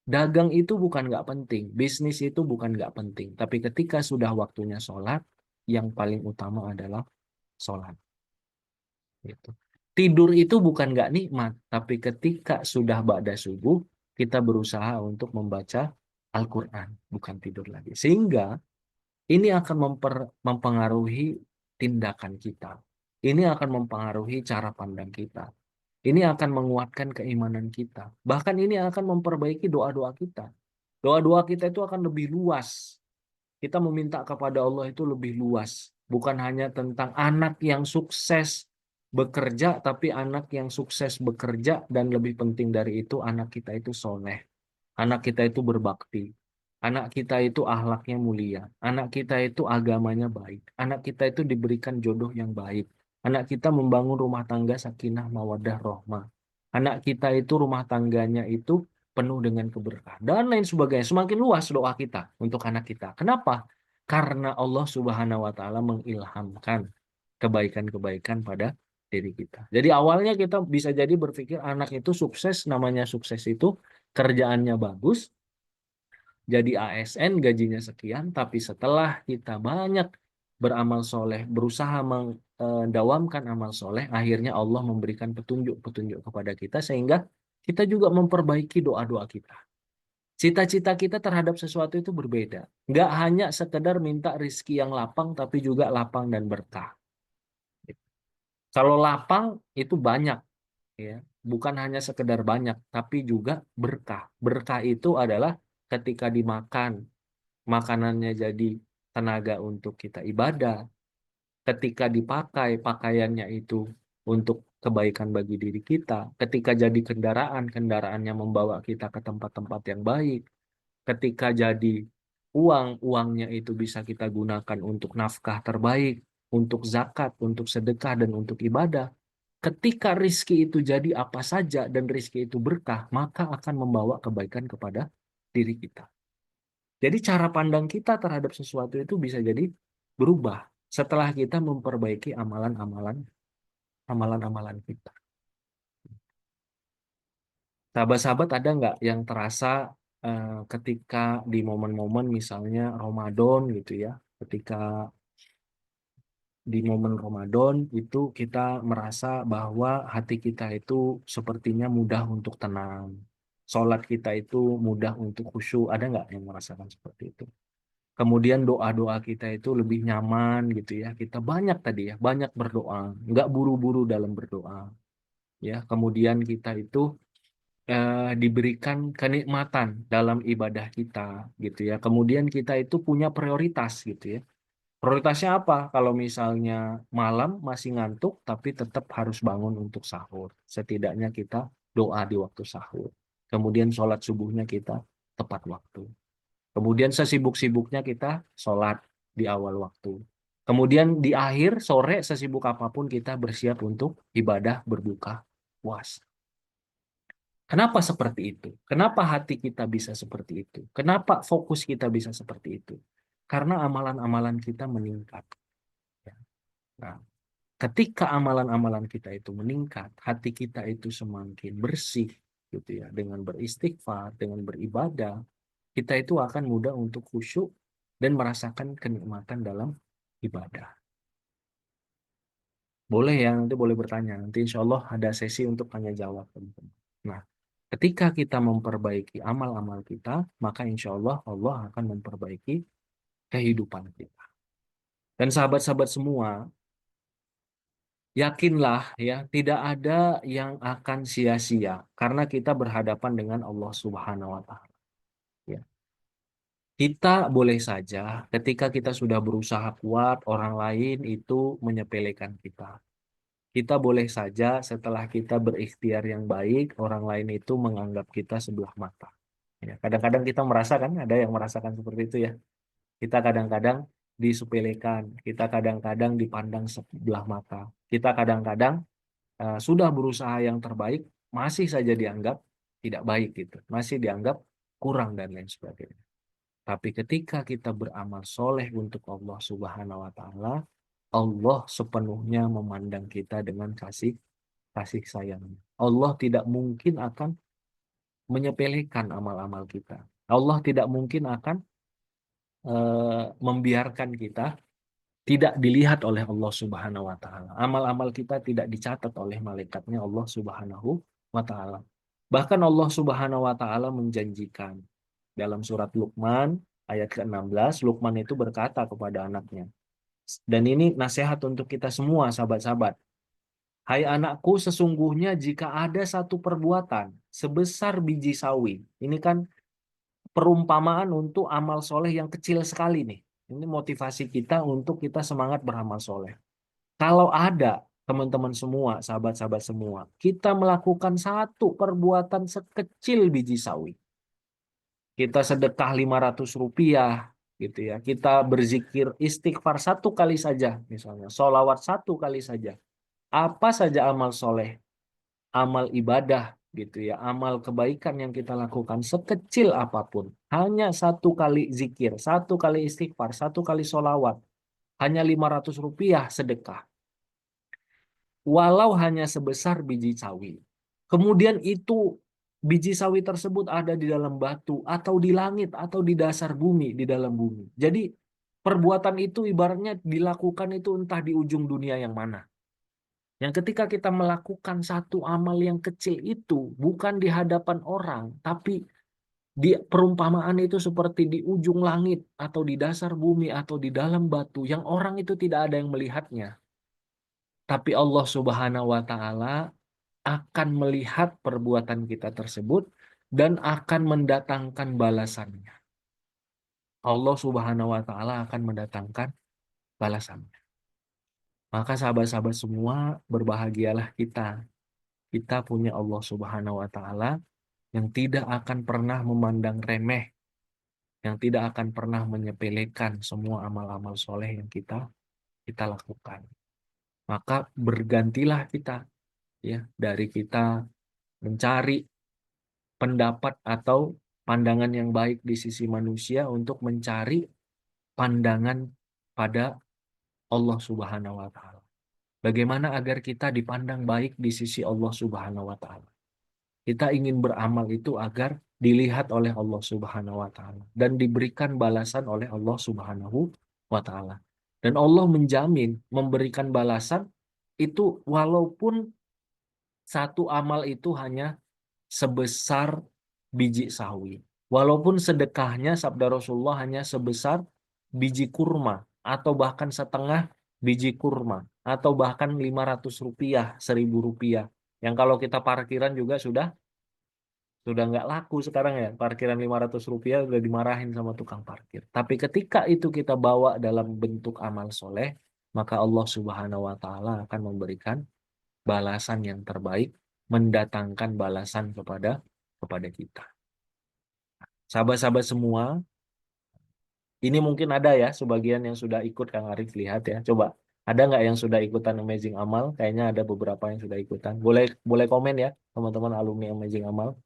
Dagang itu bukan nggak penting, bisnis itu bukan nggak penting, tapi ketika sudah waktunya sholat, yang paling utama adalah sholat. Gitu. Tidur itu bukan nggak nikmat, tapi ketika sudah ba'da subuh, kita berusaha untuk membaca Al-Quran, bukan tidur lagi. Sehingga ini akan mempengaruhi tindakan kita. Ini akan mempengaruhi cara pandang kita. Ini akan menguatkan keimanan kita. Bahkan ini akan memperbaiki doa-doa kita. Doa-doa kita itu akan lebih luas. Kita meminta kepada Allah itu lebih luas. Bukan hanya tentang anak yang sukses bekerja, tapi anak yang sukses bekerja, dan lebih penting dari itu, anak kita itu soleh. Anak kita itu berbakti. Anak kita itu akhlaknya mulia. Anak kita itu agamanya baik. Anak kita itu diberikan jodoh yang baik. Anak kita membangun rumah tangga sakinah mawaddah rohmah. Anak kita itu rumah tangganya itu penuh dengan keberkahan dan lain sebagainya. Semakin luas doa kita untuk anak kita. Kenapa? Karena Allah Subhanahu wa taala mengilhamkan kebaikan-kebaikan pada diri kita. Jadi awalnya kita bisa jadi berpikir anak itu sukses, namanya sukses itu kerjaannya bagus, jadi ASN gajinya sekian, tapi setelah kita banyak beramal soleh, berusaha mendawamkan amal soleh, akhirnya Allah memberikan petunjuk-petunjuk kepada kita sehingga kita juga memperbaiki doa-doa kita. Cita-cita kita terhadap sesuatu itu berbeda. Nggak hanya sekedar minta rizki yang lapang, tapi juga lapang dan berkah. Kalau lapang itu banyak, ya, bukan hanya sekedar banyak, tapi juga berkah. Berkah itu adalah ketika dimakan, makanannya jadi tenaga untuk kita ibadah. Ketika dipakai, pakaiannya itu untuk kebaikan bagi diri kita. Ketika jadi kendaraan, kendaraannya membawa kita ke tempat-tempat yang baik. Ketika jadi uang, uangnya itu bisa kita gunakan untuk nafkah terbaik, untuk zakat, untuk sedekah, dan untuk ibadah. Ketika rizki itu jadi apa saja dan rizki itu berkah, maka akan membawa kebaikan kepada diri kita. Jadi cara pandang kita terhadap sesuatu itu bisa jadi berubah setelah kita memperbaiki amalan-amalan kita. Sahabat-sahabat, ada nggak yang terasa ketika di momen-momen misalnya Ramadan gitu ya, ketika di momen Ramadan itu kita merasa bahwa hati kita itu sepertinya mudah untuk tenang, sholat kita itu mudah untuk khusyuk, ada nggak yang merasakan seperti itu? Kemudian doa-doa kita itu lebih nyaman gitu ya. Kita banyak tadi ya, banyak berdoa, nggak buru-buru dalam berdoa. Ya, kemudian kita itu diberikan kenikmatan dalam ibadah kita gitu ya. Kemudian kita itu punya prioritas gitu ya. Prioritasnya apa? Kalau misalnya malam masih ngantuk, tapi tetap harus bangun untuk sahur. Setidaknya kita doa di waktu sahur. Kemudian sholat subuhnya kita tepat waktu. Kemudian sesibuk-sibuknya kita sholat di awal waktu. Kemudian di akhir sore sesibuk apapun kita bersiap untuk ibadah berbuka puasa. Kenapa seperti itu? Kenapa hati kita bisa seperti itu? Kenapa fokus kita bisa seperti itu? Karena amalan-amalan kita meningkat. Ya. Nah, ketika amalan-amalan kita itu meningkat, hati kita itu semakin bersih, gitu ya, dengan beristighfar, dengan beribadah, kita itu akan mudah untuk khusyuk dan merasakan kenikmatan dalam ibadah. Boleh ya, nanti boleh bertanya. Nanti insya Allah ada sesi untuk tanya jawab, teman-teman. Nah, ketika kita memperbaiki amal-amal kita, maka insya Allah Allah akan memperbaiki kehidupan kita. Dan sahabat-sahabat semua, yakinlah ya, tidak ada yang akan sia-sia karena kita berhadapan dengan Allah Subhanahu wa taala. Ya. Kita boleh saja ketika kita sudah berusaha kuat, orang lain itu menyepelekan kita. Kita boleh saja setelah kita berikhtiar yang baik, orang lain itu menganggap kita sebelah mata. Ya, kadang-kadang kita merasakan, ada yang merasakan seperti itu ya. Kita kadang-kadang disepelekan, kita kadang-kadang dipandang sebelah mata. Kita kadang-kadang sudah berusaha yang terbaik, masih saja dianggap tidak baik gitu. Masih dianggap kurang dan lain sebagainya. Tapi ketika kita beramal soleh untuk Allah Subhanahu wa taala, Allah sepenuhnya memandang kita dengan kasih kasih sayangnya. Allah tidak mungkin akan menyepelekan amal-amal kita. Allah tidak mungkin akan membiarkan kita tidak dilihat oleh Allah Subhanahu wa taala. Amal-amal kita tidak dicatat oleh malaikatnya Allah Subhanahu wa taala. Bahkan Allah Subhanahu wa taala menjanjikan dalam surat Luqman ayat ke-16, Luqman itu berkata kepada anaknya. Dan ini nasihat untuk kita semua, sahabat-sahabat. Hai anakku, sesungguhnya jika ada satu perbuatan sebesar biji sawi, ini kan perumpamaan untuk amal soleh yang kecil sekali nih. Ini motivasi kita untuk kita semangat beramal soleh. Kalau ada teman-teman semua, sahabat-sahabat semua, kita melakukan satu perbuatan sekecil biji sawi. Kita sedekah 500 rupiah, gitu ya. Kita berzikir istighfar satu kali saja, misalnya. Sholawat satu kali saja. Apa saja amal soleh, amal ibadah, gitu ya. Amal kebaikan yang kita lakukan sekecil apapun. Hanya satu kali zikir, satu kali istighfar, satu kali sholawat. Hanya 500 rupiah sedekah. Walau hanya sebesar biji sawi. Kemudian itu biji sawi tersebut ada di dalam batu atau di langit atau di dasar bumi, di dalam bumi. Jadi perbuatan itu ibaratnya dilakukan itu entah di ujung dunia yang mana. Yang ketika kita melakukan satu amal yang kecil itu bukan di hadapan orang, tapi di perumpamaan itu seperti di ujung langit atau di dasar bumi atau di dalam batu yang orang itu tidak ada yang melihatnya. Tapi Allah Subhanahu wa taala akan melihat perbuatan kita tersebut dan akan mendatangkan balasannya. Allah Subhanahu wa taala akan mendatangkan balasannya. Maka sahabat-sahabat semua, berbahagialah kita. Kita punya Allah Subhanahu wa taala yang tidak akan pernah memandang remeh, yang tidak akan pernah menyepelekan semua amal-amal soleh yang kita lakukan. Maka bergantilah kita, ya, dari kita mencari pendapat atau pandangan yang baik di sisi manusia untuk mencari pandangan pada Allah Subhanahu wa taala. Bagaimana agar kita dipandang baik di sisi Allah Subhanahu wa taala? Kita ingin beramal itu agar dilihat oleh Allah Subhanahu wa taala dan diberikan balasan oleh Allah Subhanahu wa taala. Dan Allah menjamin memberikan balasan itu walaupun satu amal itu hanya sebesar biji sawi. Walaupun sedekahnya sabda Rasulullah hanya sebesar biji kurma atau bahkan setengah biji kurma atau bahkan 500 rupiah, 1000 rupiah. Yang kalau kita parkiran juga sudah nggak laku sekarang ya. Parkiran 500 rupiah udah dimarahin sama tukang parkir. Tapi ketika itu kita bawa dalam bentuk amal soleh, maka Allah Subhanahu wa taala akan memberikan balasan yang terbaik, mendatangkan balasan kepada kita. Sahabat-sahabat semua, ini mungkin ada ya sebagian yang sudah ikut Kang Arif, lihat ya. Coba ada nggak yang sudah ikutan Amazing Amal? Kayaknya ada beberapa yang sudah ikutan. Boleh boleh komen ya teman-teman alumni Amazing Amal.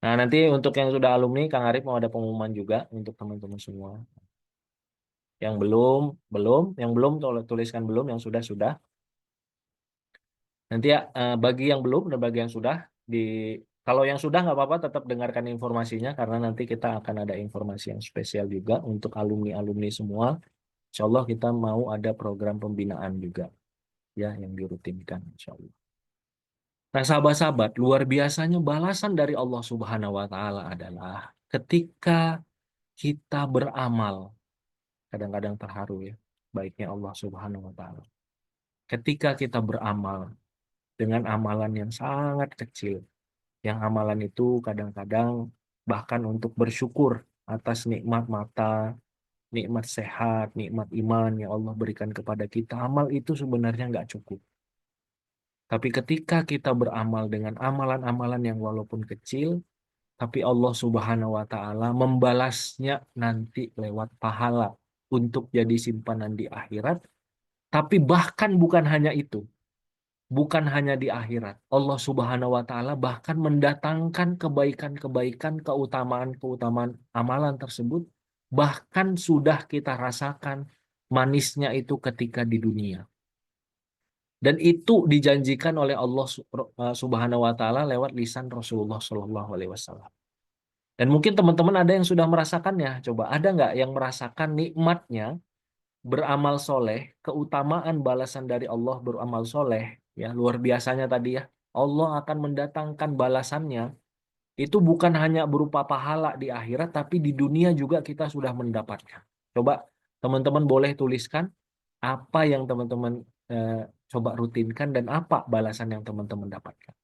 Nah, nanti untuk yang sudah alumni, Kang Arif mau ada pengumuman juga untuk teman-teman semua. Yang belum, belum, yang belum tuliskan belum, yang sudah. Nanti ya bagi yang belum dan bagi yang sudah di kalau yang sudah nggak apa-apa tetap dengarkan informasinya karena nanti kita akan ada informasi yang spesial juga untuk alumni-alumni semua. Insya Allah kita mau ada program pembinaan juga ya yang dirutinkan insya Allah. Nah sahabat-sahabat, luar biasanya balasan dari Allah Subhanahu wa taala adalah ketika kita beramal, kadang-kadang terharu ya baiknya Allah Subhanahu wa taala. Ketika kita beramal dengan amalan yang sangat kecil, yang amalan itu kadang-kadang bahkan untuk bersyukur atas nikmat mata, nikmat sehat, nikmat iman yang Allah berikan kepada kita, amal itu sebenarnya nggak cukup. Tapi ketika kita beramal dengan amalan-amalan yang walaupun kecil, tapi Allah Subhanahu wa taala membalasnya nanti lewat pahala untuk jadi simpanan di akhirat. Tapi bahkan bukan hanya itu. Bukan hanya di akhirat. Allah Subhanahu wa taala bahkan mendatangkan kebaikan-kebaikan, keutamaan-keutamaan amalan tersebut bahkan sudah kita rasakan manisnya itu ketika di dunia. Dan itu dijanjikan oleh Allah Subhanahu wa taala lewat lisan Rasulullah Shallallahu alaihi wasallam. Dan mungkin teman-teman ada yang sudah merasakannya. Coba ada nggak yang merasakan nikmatnya beramal soleh, keutamaan balasan dari Allah beramal soleh, ya luar biasanya tadi ya. Allah akan mendatangkan balasannya itu bukan hanya berupa pahala di akhirat, tapi di dunia juga kita sudah mendapatkan. Coba teman-teman boleh tuliskan apa yang teman-teman eh, coba rutinkan dan apa balasan yang teman-teman dapatkan.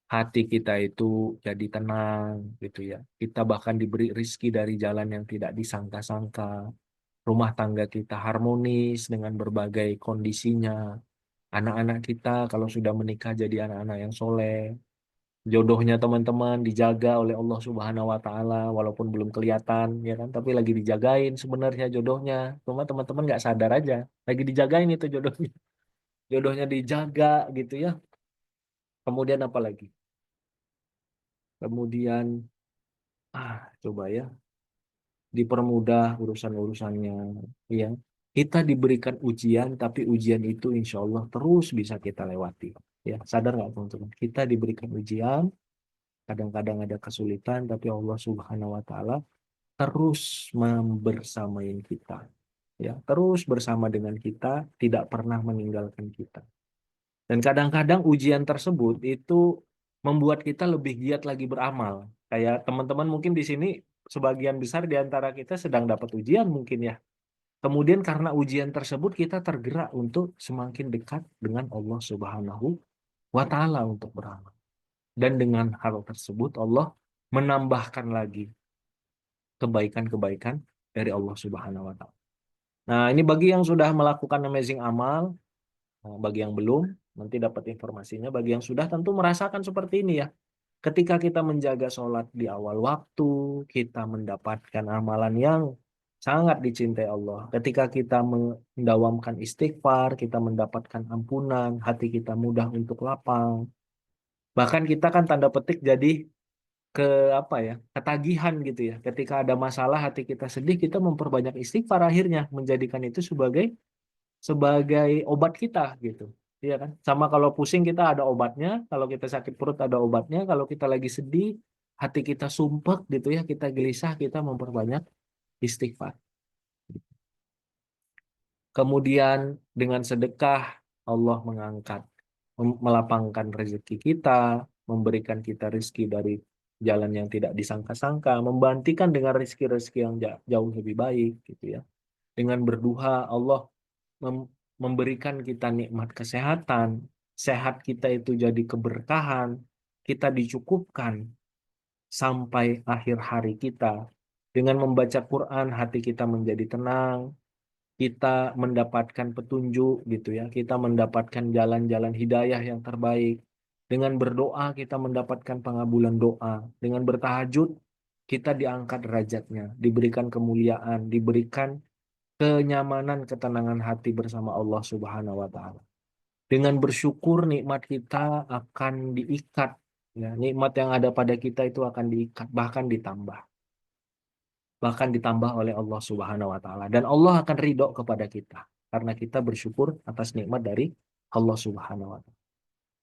Hati kita itu jadi tenang gitu ya. Kita bahkan diberi rizki dari jalan yang tidak disangka-sangka. Rumah tangga kita harmonis dengan berbagai kondisinya. Anak-anak kita kalau sudah menikah jadi anak-anak yang soleh. Jodohnya teman-teman dijaga oleh Allah Subhanahu wa taala walaupun belum kelihatan ya kan, tapi lagi dijagain sebenarnya jodohnya. Cuma teman-teman nggak sadar aja, lagi dijagain itu jodohnya. Jodohnya dijaga gitu ya. Kemudian apa lagi? Kemudian coba ya, dipermudah urusan-urusannya ya. Kita diberikan ujian tapi ujian itu insya Allah terus bisa kita lewati. Ya, sadar nggak teman-teman? Kita diberikan ujian, kadang-kadang ada kesulitan tapi Allah Subhanahu wa taala terus membersamain kita, ya terus bersama dengan kita, tidak pernah meninggalkan kita. Dan kadang-kadang ujian tersebut itu membuat kita lebih giat lagi beramal. Kayak teman-teman mungkin di sini sebagian besar di antara kita sedang dapat ujian mungkin ya. Kemudian karena ujian tersebut kita tergerak untuk semakin dekat dengan Allah Subhanahu wa taala untuk beramal. Dan dengan hal tersebut Allah menambahkan lagi kebaikan-kebaikan dari Allah Subhanahu wa taala. Nah, ini bagi yang sudah melakukan amazing amal, bagi yang belum, nanti dapat informasinya. Bagi yang sudah tentu merasakan seperti ini ya. Ketika kita menjaga sholat di awal waktu, kita mendapatkan amalan yang sangat dicintai Allah. Ketika kita mendawamkan istighfar, kita mendapatkan ampunan, hati kita mudah untuk lapang. Bahkan kita kan tanda petik jadi ke apa ya, ketagihan gitu ya. Ketika ada masalah, hati kita sedih, kita memperbanyak istighfar, akhirnya menjadikan itu sebagai sebagai obat kita gitu. Iya kan? Sama kalau pusing kita ada obatnya, kalau kita sakit perut ada obatnya, kalau kita lagi sedih, hati kita sumpek gitu ya, kita gelisah, kita memperbanyak istighfar. Kemudian dengan sedekah Allah mengangkat, melapangkan rezeki kita, memberikan kita rezeki dari jalan yang tidak disangka-sangka, membantikan dengan rezeki-rezeki yang jauh lebih baik gitu ya. Dengan berduha Allah memberikan kita nikmat kesehatan, sehat kita itu jadi keberkahan, kita dicukupkan sampai akhir hari kita. Dengan membaca Quran, hati kita menjadi tenang, kita mendapatkan petunjuk gitu ya, kita mendapatkan jalan-jalan hidayah yang terbaik. Dengan berdoa, kita mendapatkan pengabulan doa. Dengan bertahajud, kita diangkat derajatnya, diberikan kemuliaan, diberikan kenyamanan, ketenangan hati bersama Allah Subhanahu wa taala. Dengan bersyukur nikmat kita akan diikat, ya, nikmat yang ada pada kita itu akan diikat, bahkan ditambah oleh Allah Subhanahu wa taala, dan Allah akan ridho kepada kita karena kita bersyukur atas nikmat dari Allah Subhanahu wa taala.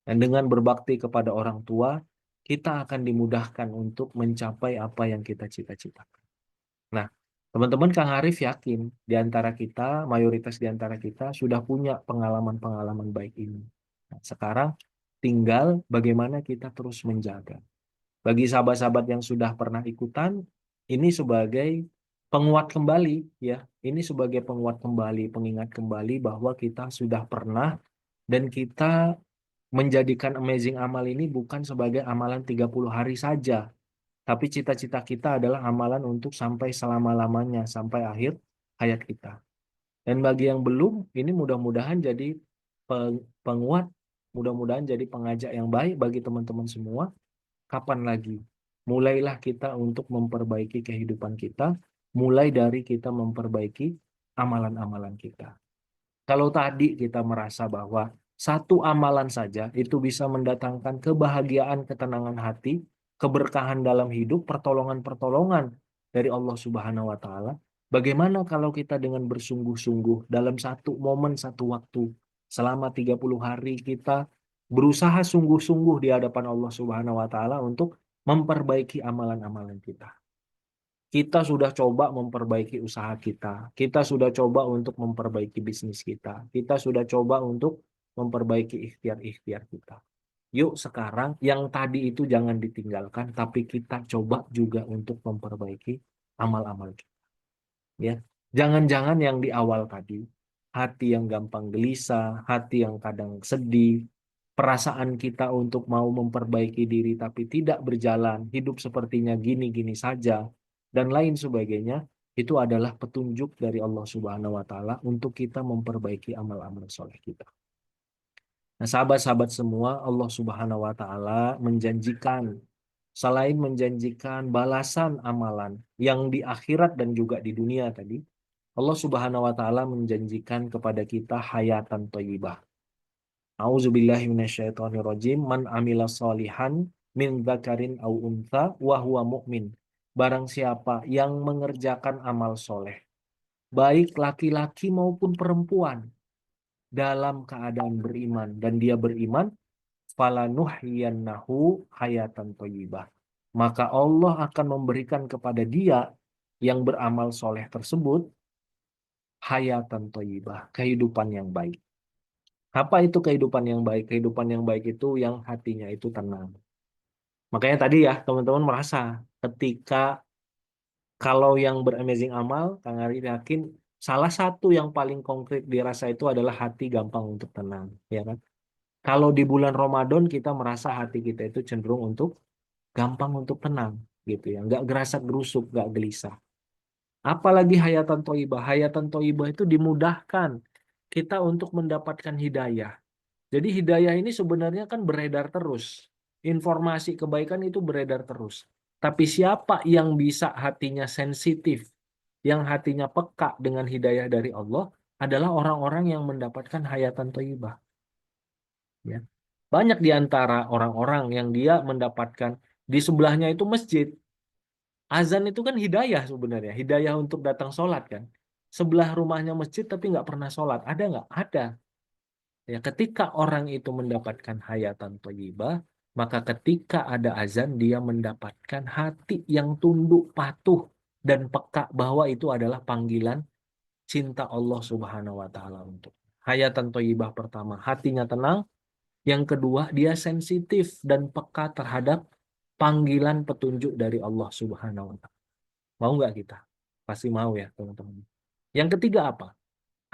Dan dengan berbakti kepada orang tua, kita akan dimudahkan untuk mencapai apa yang kita cita-citakan. Nah, teman-teman, Kang Arif yakin di antara kita, mayoritas di antara kita sudah punya pengalaman-pengalaman baik ini. Nah, sekarang tinggal bagaimana kita terus menjaga. Bagi sahabat-sahabat yang sudah pernah ikutan, ini sebagai penguat kembali ya. Ini sebagai penguat kembali, pengingat kembali bahwa kita sudah pernah, dan kita menjadikan amazing amal ini bukan sebagai amalan 30 hari saja, tapi cita-cita kita adalah amalan untuk sampai selama-lamanya, sampai akhir hayat kita. Dan bagi yang belum, ini mudah-mudahan jadi penguat, mudah-mudahan jadi pengajak yang baik bagi teman-teman semua. Kapan lagi? Mulailah kita untuk memperbaiki kehidupan kita, mulai dari kita memperbaiki amalan-amalan kita. Kalau tadi kita merasa bahwa satu amalan saja itu bisa mendatangkan kebahagiaan, ketenangan hati, keberkahan dalam hidup, pertolongan-pertolongan dari Allah Subhanahu wa taala, bagaimana kalau kita dengan bersungguh-sungguh dalam satu momen, satu waktu, selama 30 hari kita berusaha sungguh-sungguh di hadapan Allah Subhanahu wa taala untuk memperbaiki amalan-amalan kita. Kita sudah coba memperbaiki usaha kita. Kita sudah coba untuk memperbaiki bisnis kita. Kita sudah coba untuk memperbaiki ikhtiar-ikhtiar kita. Yuk sekarang yang tadi itu jangan ditinggalkan, tapi kita coba juga untuk memperbaiki amal-amal kita. Ya, jangan-jangan yang di awal tadi, hati yang gampang gelisah, hati yang kadang sedih, perasaan kita untuk mau memperbaiki diri tapi tidak berjalan, hidup sepertinya gini-gini saja, dan lain sebagainya, itu adalah petunjuk dari Allah Subhanahu wa Ta'ala untuk kita memperbaiki amal-amal soleh kita. Nah, sahabat-sahabat semua, Allah Subhanahu wa Ta'ala menjanjikan, selain menjanjikan balasan amalan yang di akhirat dan juga di dunia tadi, Allah Subhanahu wa taala menjanjikan kepada kita hayatan thayyibah. Auzubillahi minasyaitonirrajim. Man amila sholihan min dzakarin au untha wa huwa mu'min. Barang siapa yang mengerjakan amal soleh, baik laki-laki maupun perempuan, dalam keadaan beriman dan dia beriman, falanuhyiyannahu hayatan thayyibah. Maka Allah akan memberikan kepada dia yang beramal soleh tersebut hayatan thayyibah, kehidupan yang baik. Apa itu kehidupan yang baik? Kehidupan yang baik itu yang hatinya itu tenang. Makanya tadi ya teman-teman merasa ketika kalau yang beramazing amal, Kang Ari yakin salah satu yang paling konkret dirasa itu adalah hati gampang untuk tenang, ya kan? Kalau di bulan Ramadan kita merasa hati kita itu cenderung untuk gampang untuk tenang, gitu ya, nggak gerasak gerusuk, nggak gelisah. Apalagi hayatan thayyibah. Hayatan thayyibah itu dimudahkan kita untuk mendapatkan hidayah. Jadi hidayah ini sebenarnya kan beredar terus. Informasi kebaikan itu beredar terus. Tapi siapa yang bisa hatinya sensitif, yang hatinya peka dengan hidayah dari Allah, adalah orang-orang yang mendapatkan hayatan thayyibah. Ya. Banyak di antara orang-orang yang dia mendapatkan di sebelahnya itu masjid. Azan itu kan hidayah sebenarnya. Hidayah untuk datang sholat kan. Sebelah rumahnya masjid tapi nggak pernah sholat. Ada nggak? Ada. Ya, ketika orang itu mendapatkan hayatan thayyibah, maka ketika ada azan dia mendapatkan hati yang tunduk patuh dan peka bahwa itu adalah panggilan cinta Allah Subhanahu wa taala untuk. Hayatan thayyibah pertama, hatinya tenang. Yang kedua, dia sensitif dan peka terhadap panggilan petunjuk dari Allah Subhanahu wa taala. Mau nggak kita? Pasti mau ya, teman-teman. Yang ketiga apa?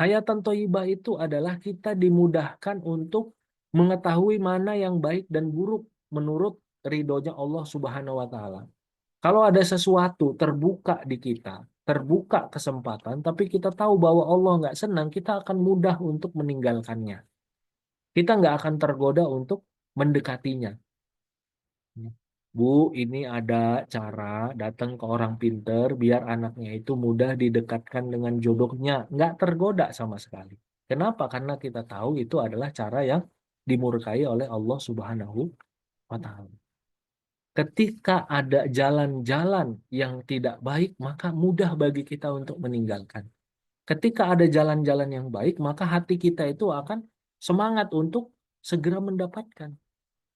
Hayatan thayyibah itu adalah kita dimudahkan untuk mengetahui mana yang baik dan buruk menurut ridhonya Allah Subhanahu wa taala. Kalau ada sesuatu terbuka di kita, terbuka kesempatan, tapi kita tahu bahwa Allah nggak senang, kita akan mudah untuk meninggalkannya. Kita nggak akan tergoda untuk mendekatinya. Bu, ini ada cara datang ke orang pinter biar anaknya itu mudah didekatkan dengan jodohnya. Nggak tergoda sama sekali. Kenapa? Karena kita tahu itu adalah cara yang dimurkai oleh Allah Subhanahu wa Ta'ala. Ketika ada jalan-jalan yang tidak baik, maka mudah bagi kita untuk meninggalkan. Ketika ada jalan-jalan yang baik, maka hati kita itu akan semangat untuk segera mendapatkan.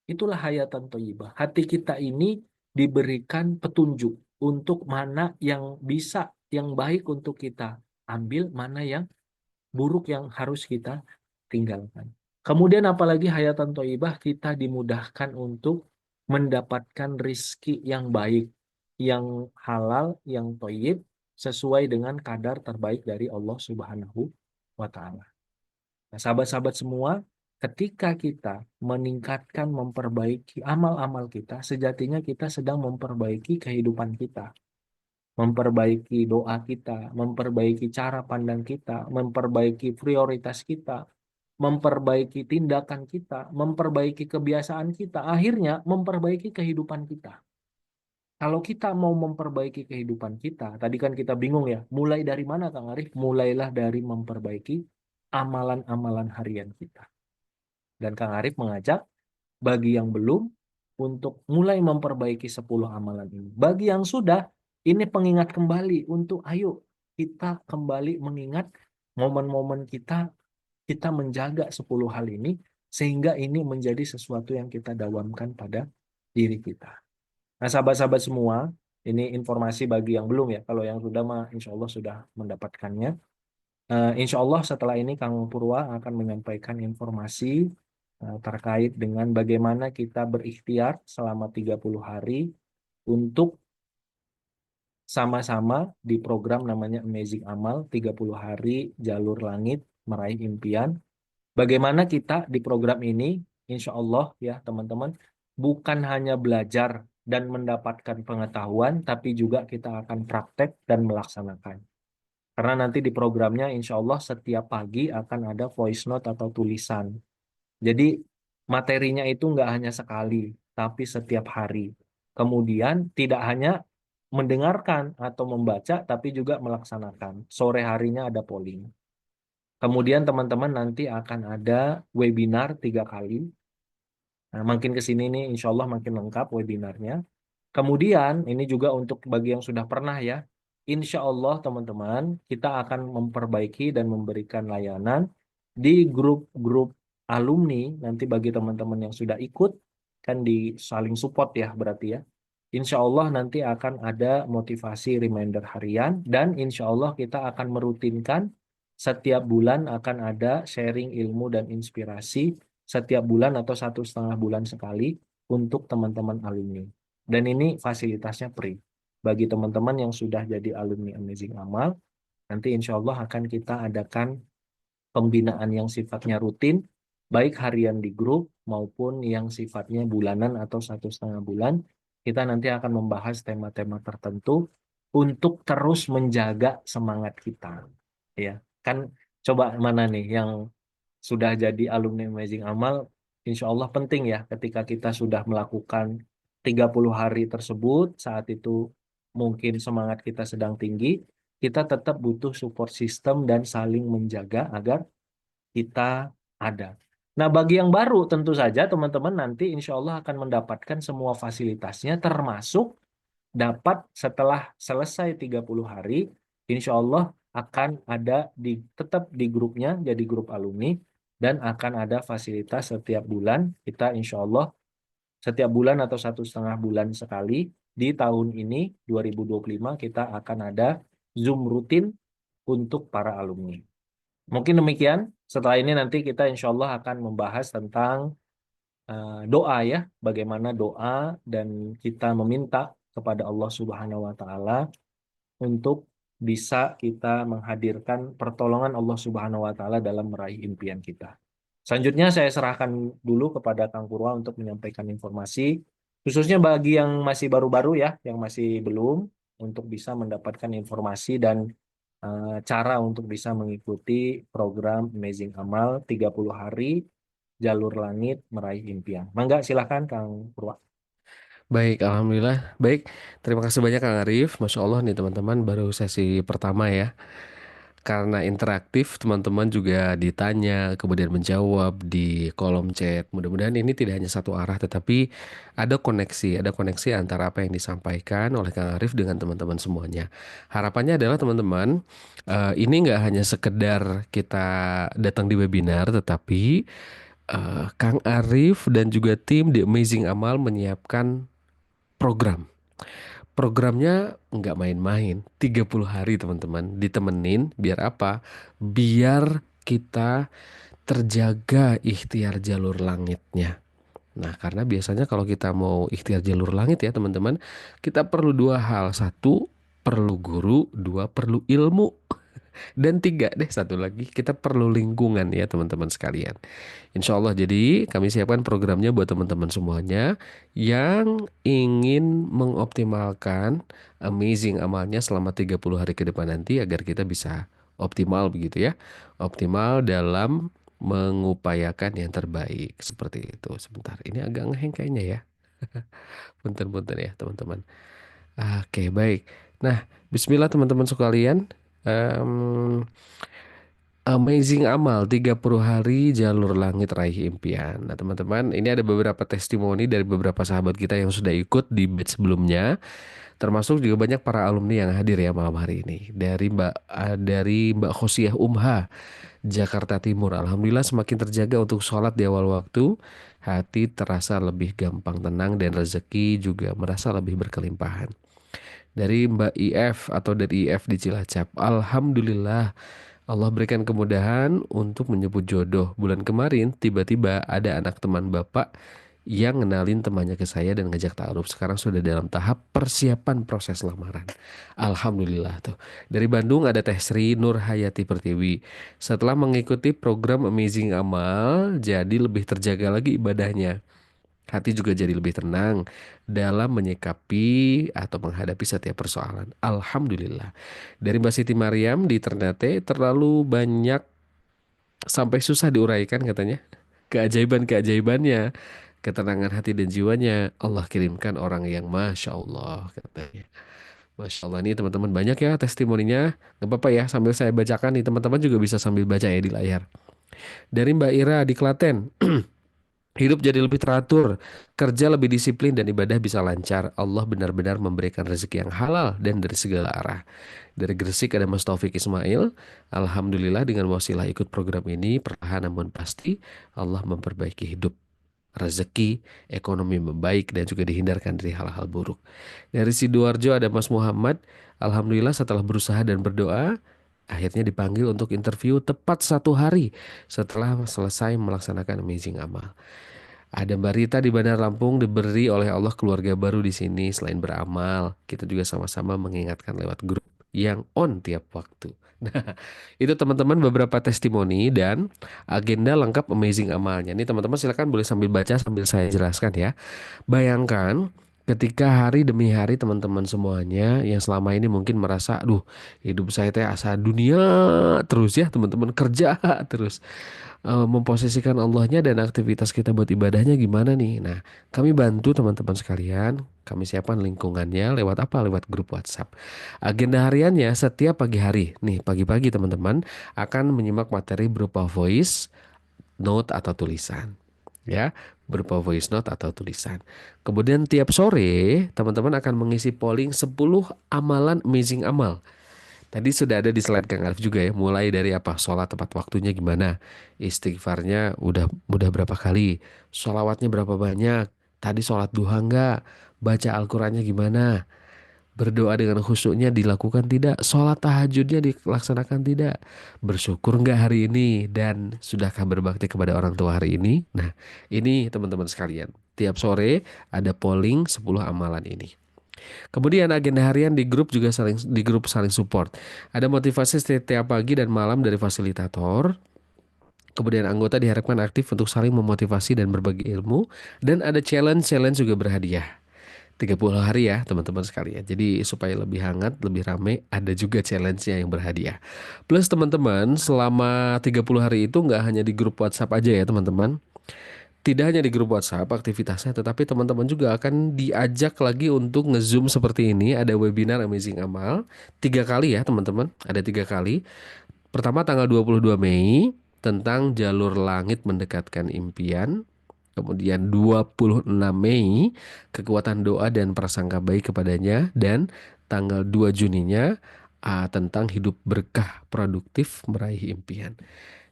Itulah hayatan thayyibah. Hati kita ini diberikan petunjuk untuk mana yang bisa, yang baik untuk kita ambil, mana yang buruk yang harus kita tinggalkan. Kemudian apalagi hayatan thayyibah, kita dimudahkan untuk mendapatkan rizki yang baik, yang halal, yang thayyib, sesuai dengan kadar terbaik dari Allah Subhanahu wa Ta'ala. Nah, sahabat-sahabat semua, ketika kita meningkatkan, memperbaiki amal-amal kita, sejatinya kita sedang memperbaiki kehidupan kita, memperbaiki doa kita, memperbaiki cara pandang kita, memperbaiki prioritas kita, memperbaiki tindakan kita, memperbaiki kebiasaan kita, akhirnya memperbaiki kehidupan kita. Kalau kita mau memperbaiki kehidupan kita, tadi kan kita bingung ya, mulai dari mana Kang Arif? Mulailah dari memperbaiki amalan-amalan harian kita. Dan Kang Arif mengajak bagi yang belum untuk mulai memperbaiki 10 amalan ini. Bagi yang sudah, ini pengingat kembali untuk ayo kita kembali mengingat momen-momen kita, kita menjaga 10 hal ini sehingga ini menjadi sesuatu yang kita dawamkan pada diri kita. Nah, sahabat-sahabat semua, Ini informasi bagi yang belum ya. Kalau yang sudah mah insya Allah sudah mendapatkannya. Insya Allah setelah ini Kang Purwa akan menyampaikan informasi terkait dengan bagaimana kita berikhtiar selama 30 hari untuk sama-sama di program namanya Amazing Amal 30 hari jalur langit meraih impian. Bagaimana kita di program ini, insya Allah ya teman-teman, bukan hanya belajar dan mendapatkan pengetahuan, tapi juga kita akan praktek dan melaksanakan. Karena nanti di programnya insya Allah setiap pagi akan ada voice note atau tulisan. Jadi materinya itu nggak hanya sekali, tapi setiap hari. Kemudian tidak hanya mendengarkan atau membaca, tapi juga melaksanakan. Sore harinya ada polling. Kemudian teman-teman nanti akan ada webinar 3 kali. Nah, makin ke sini nih, insya Allah makin lengkap webinarnya. Kemudian ini juga untuk bagi yang sudah pernah ya, insya Allah teman-teman kita akan memperbaiki dan memberikan layanan di grup-grup alumni nanti bagi teman-teman yang sudah ikut kan di saling support ya berarti ya. Insya Allah nanti akan ada motivasi reminder harian dan insya Allah kita akan merutinkan setiap bulan akan ada sharing ilmu dan inspirasi setiap bulan atau 1,5 bulan sekali untuk teman-teman alumni. Dan ini fasilitasnya free. Bagi teman-teman yang sudah jadi alumni Amazing Amal, nanti insya Allah akan kita adakan pembinaan yang sifatnya rutin, baik harian di grup maupun yang sifatnya bulanan atau 1,5 bulan. Kita nanti akan membahas tema-tema tertentu untuk terus menjaga semangat kita. Ya, kan coba mana nih yang sudah jadi alumni Amazing Amal, insya Allah penting ya ketika kita sudah melakukan 30 hari tersebut, saat itu mungkin semangat kita sedang tinggi, kita tetap butuh support system dan saling menjaga agar kita ada. Nah, bagi yang baru tentu saja teman-teman nanti insya Allah akan mendapatkan semua fasilitasnya termasuk dapat setelah selesai 30 hari, insya Allah akan ada tetap di grupnya, jadi grup alumni, dan akan ada fasilitas setiap bulan, kita insya Allah setiap bulan atau 1,5 bulan sekali, di tahun ini 2025 kita akan ada Zoom rutin untuk para alumni. Mungkin demikian, setelah ini nanti kita insya Allah akan membahas tentang doa ya, bagaimana doa dan kita meminta kepada Allah Subhanahu wa taala untuk bisa kita menghadirkan pertolongan Allah Subhanahu wa taala dalam meraih impian kita. Selanjutnya saya serahkan dulu kepada Kang Purwa untuk menyampaikan informasi khususnya bagi yang masih baru-baru ya, yang masih belum untuk bisa mendapatkan informasi dan cara untuk bisa mengikuti program Amazing Amal 30 hari jalur langit meraih impian. Mangga silakan Kang Purwa. Baik, alhamdulillah. Baik, terima kasih banyak Kang Arif. Masya Allah nih teman-teman, baru sesi pertama ya. Karena interaktif, teman-teman juga ditanya, kemudian menjawab di kolom chat. Mudah-mudahan ini tidak hanya satu arah, tetapi ada koneksi antara apa yang disampaikan oleh Kang Arif dengan teman-teman semuanya. Harapannya adalah teman-teman, ini nggak hanya sekedar kita datang di webinar, tetapi Kang Arif dan juga tim di Amazing Amal menyiapkan program. Programnya nggak main-main, 30 hari teman-teman, ditemenin biar apa? Biar kita terjaga ikhtiar jalur langitnya. Nah, karena biasanya kalau kita mau ikhtiar jalur langit ya teman-teman, kita perlu dua hal. Satu, perlu guru. Dua, perlu ilmu. Dan tiga deh, satu lagi, kita perlu lingkungan ya teman-teman sekalian. Insya Allah jadi kami siapkan programnya buat teman-teman semuanya yang ingin mengoptimalkan amazing amalnya selama 30 hari ke depan nanti agar kita bisa optimal begitu ya. Optimal dalam mengupayakan yang terbaik seperti itu. Sebentar, ini agak ngeheng kayaknya ya. Punten-punten ya teman-teman. Oke, baik. Nah, bismillah teman-teman sekalian. Em, Amazing Amal 30 hari jalur langit raih impian. Nah teman-teman ini ada beberapa testimoni dari beberapa sahabat kita yang sudah ikut di batch sebelumnya. Termasuk juga banyak para alumni yang hadir ya malam hari ini. Dari Mbak Khosiah Umha, Jakarta Timur. Alhamdulillah semakin terjaga untuk sholat di awal waktu. Hati terasa lebih gampang tenang dan rezeki juga merasa lebih berkelimpahan. dari Mbak IF atau dari IF di Cilacap. Alhamdulillah Allah berikan kemudahan untuk menyebut jodoh. Bulan kemarin tiba-tiba ada anak teman Bapak yang ngenalin temannya ke saya dan ngajak ta'aruf. Sekarang sudah dalam tahap persiapan proses lamaran. Alhamdulillah tuh. Dari Bandung ada Teh Sri Nur Hayati Pertiwi. Setelah mengikuti program Amazing Amal, jadi lebih terjaga lagi ibadahnya. Hati juga jadi lebih tenang dalam menyikapi atau menghadapi setiap persoalan. Alhamdulillah. Dari Mbak Siti Mariam di Ternate terlalu banyak sampai susah diuraikan katanya. Keajaiban-keajaibannya, ketenangan hati dan jiwanya Allah kirimkan orang yang Masya Allah katanya. Masya Allah nih teman-teman banyak ya testimoninya. Gak apa-apa ya sambil saya bacakan nih teman-teman juga bisa sambil baca ya di layar. Dari Mbak Ira di Klaten. Hidup jadi lebih teratur, kerja lebih disiplin dan ibadah bisa lancar. Allah benar-benar memberikan rezeki yang halal dan dari segala arah. Dari Gresik ada Mas Taufik Ismail. Alhamdulillah dengan wasilah ikut program ini, perlahan namun pasti Allah memperbaiki hidup, rezeki, ekonomi membaik dan juga dihindarkan dari hal-hal buruk. Dari Sidoarjo ada Mas Muhammad. Alhamdulillah setelah berusaha dan berdoa, akhirnya dipanggil untuk interview tepat 1 hari setelah selesai melaksanakan amazing amal. Ada Mbak Rita di Bandar Lampung diberi oleh Allah keluarga baru di sini. Selain beramal, kita juga sama-sama mengingatkan lewat grup yang on tiap waktu. Nah, itu teman-teman beberapa testimoni dan agenda lengkap amazing amalnya. Ini teman-teman silakan boleh sambil baca sambil saya jelaskan ya. Bayangkan ketika hari demi hari teman-teman semuanya yang selama ini mungkin merasa, aduh hidup saya teh asa dunia terus ya teman-teman kerja terus memposisikan Allahnya dan aktivitas kita buat ibadahnya gimana nih? Nah, kami bantu teman-teman sekalian. Kami siapkan lingkungannya lewat apa? Lewat grup WhatsApp. Agenda hariannya setiap pagi hari. Nih, pagi-pagi teman-teman akan menyimak materi berupa voice note atau tulisan. Ya, berupa voice note atau tulisan. Kemudian tiap sore teman-teman akan mengisi polling 10 amalan amazing amal. Tadi sudah ada di slide Kang Arif juga ya, mulai dari apa? Sholat tepat waktunya gimana? Istighfarnya udah berapa kali? Sholawatnya berapa banyak? Tadi sholat duha enggak? Baca Al-Qur'annya gimana? Berdoa dengan khusyuknya dilakukan tidak? Sholat tahajudnya dilaksanakan tidak? Bersyukur enggak hari ini? Dan sudahkah berbakti kepada orang tua hari ini? Nah, ini teman-teman sekalian. Tiap sore ada polling 10 amalan ini. Kemudian agenda harian di grup saling support. Ada motivasi setiap pagi dan malam dari fasilitator. Kemudian anggota diharapkan aktif untuk saling memotivasi dan berbagi ilmu dan ada challenge juga berhadiah. 30 hari ya teman-teman sekalian. Jadi supaya lebih hangat, lebih rame, ada juga challenge-nya yang berhadiah. Plus teman-teman, selama 30 hari itu nggak hanya di grup WhatsApp aja ya teman-teman. Tidak hanya di grup WhatsApp aktivitasnya, tetapi teman-teman juga akan diajak lagi untuk nge-Zoom seperti ini. Ada webinar Amazing Amal. 3 kali ya teman-teman, ada 3 kali. Pertama tanggal 22 Mei tentang jalur langit mendekatkan impian. Kemudian 26 Mei kekuatan doa dan prasangka baik kepadanya. Dan tanggal 2 Juninya tentang hidup berkah produktif meraih impian.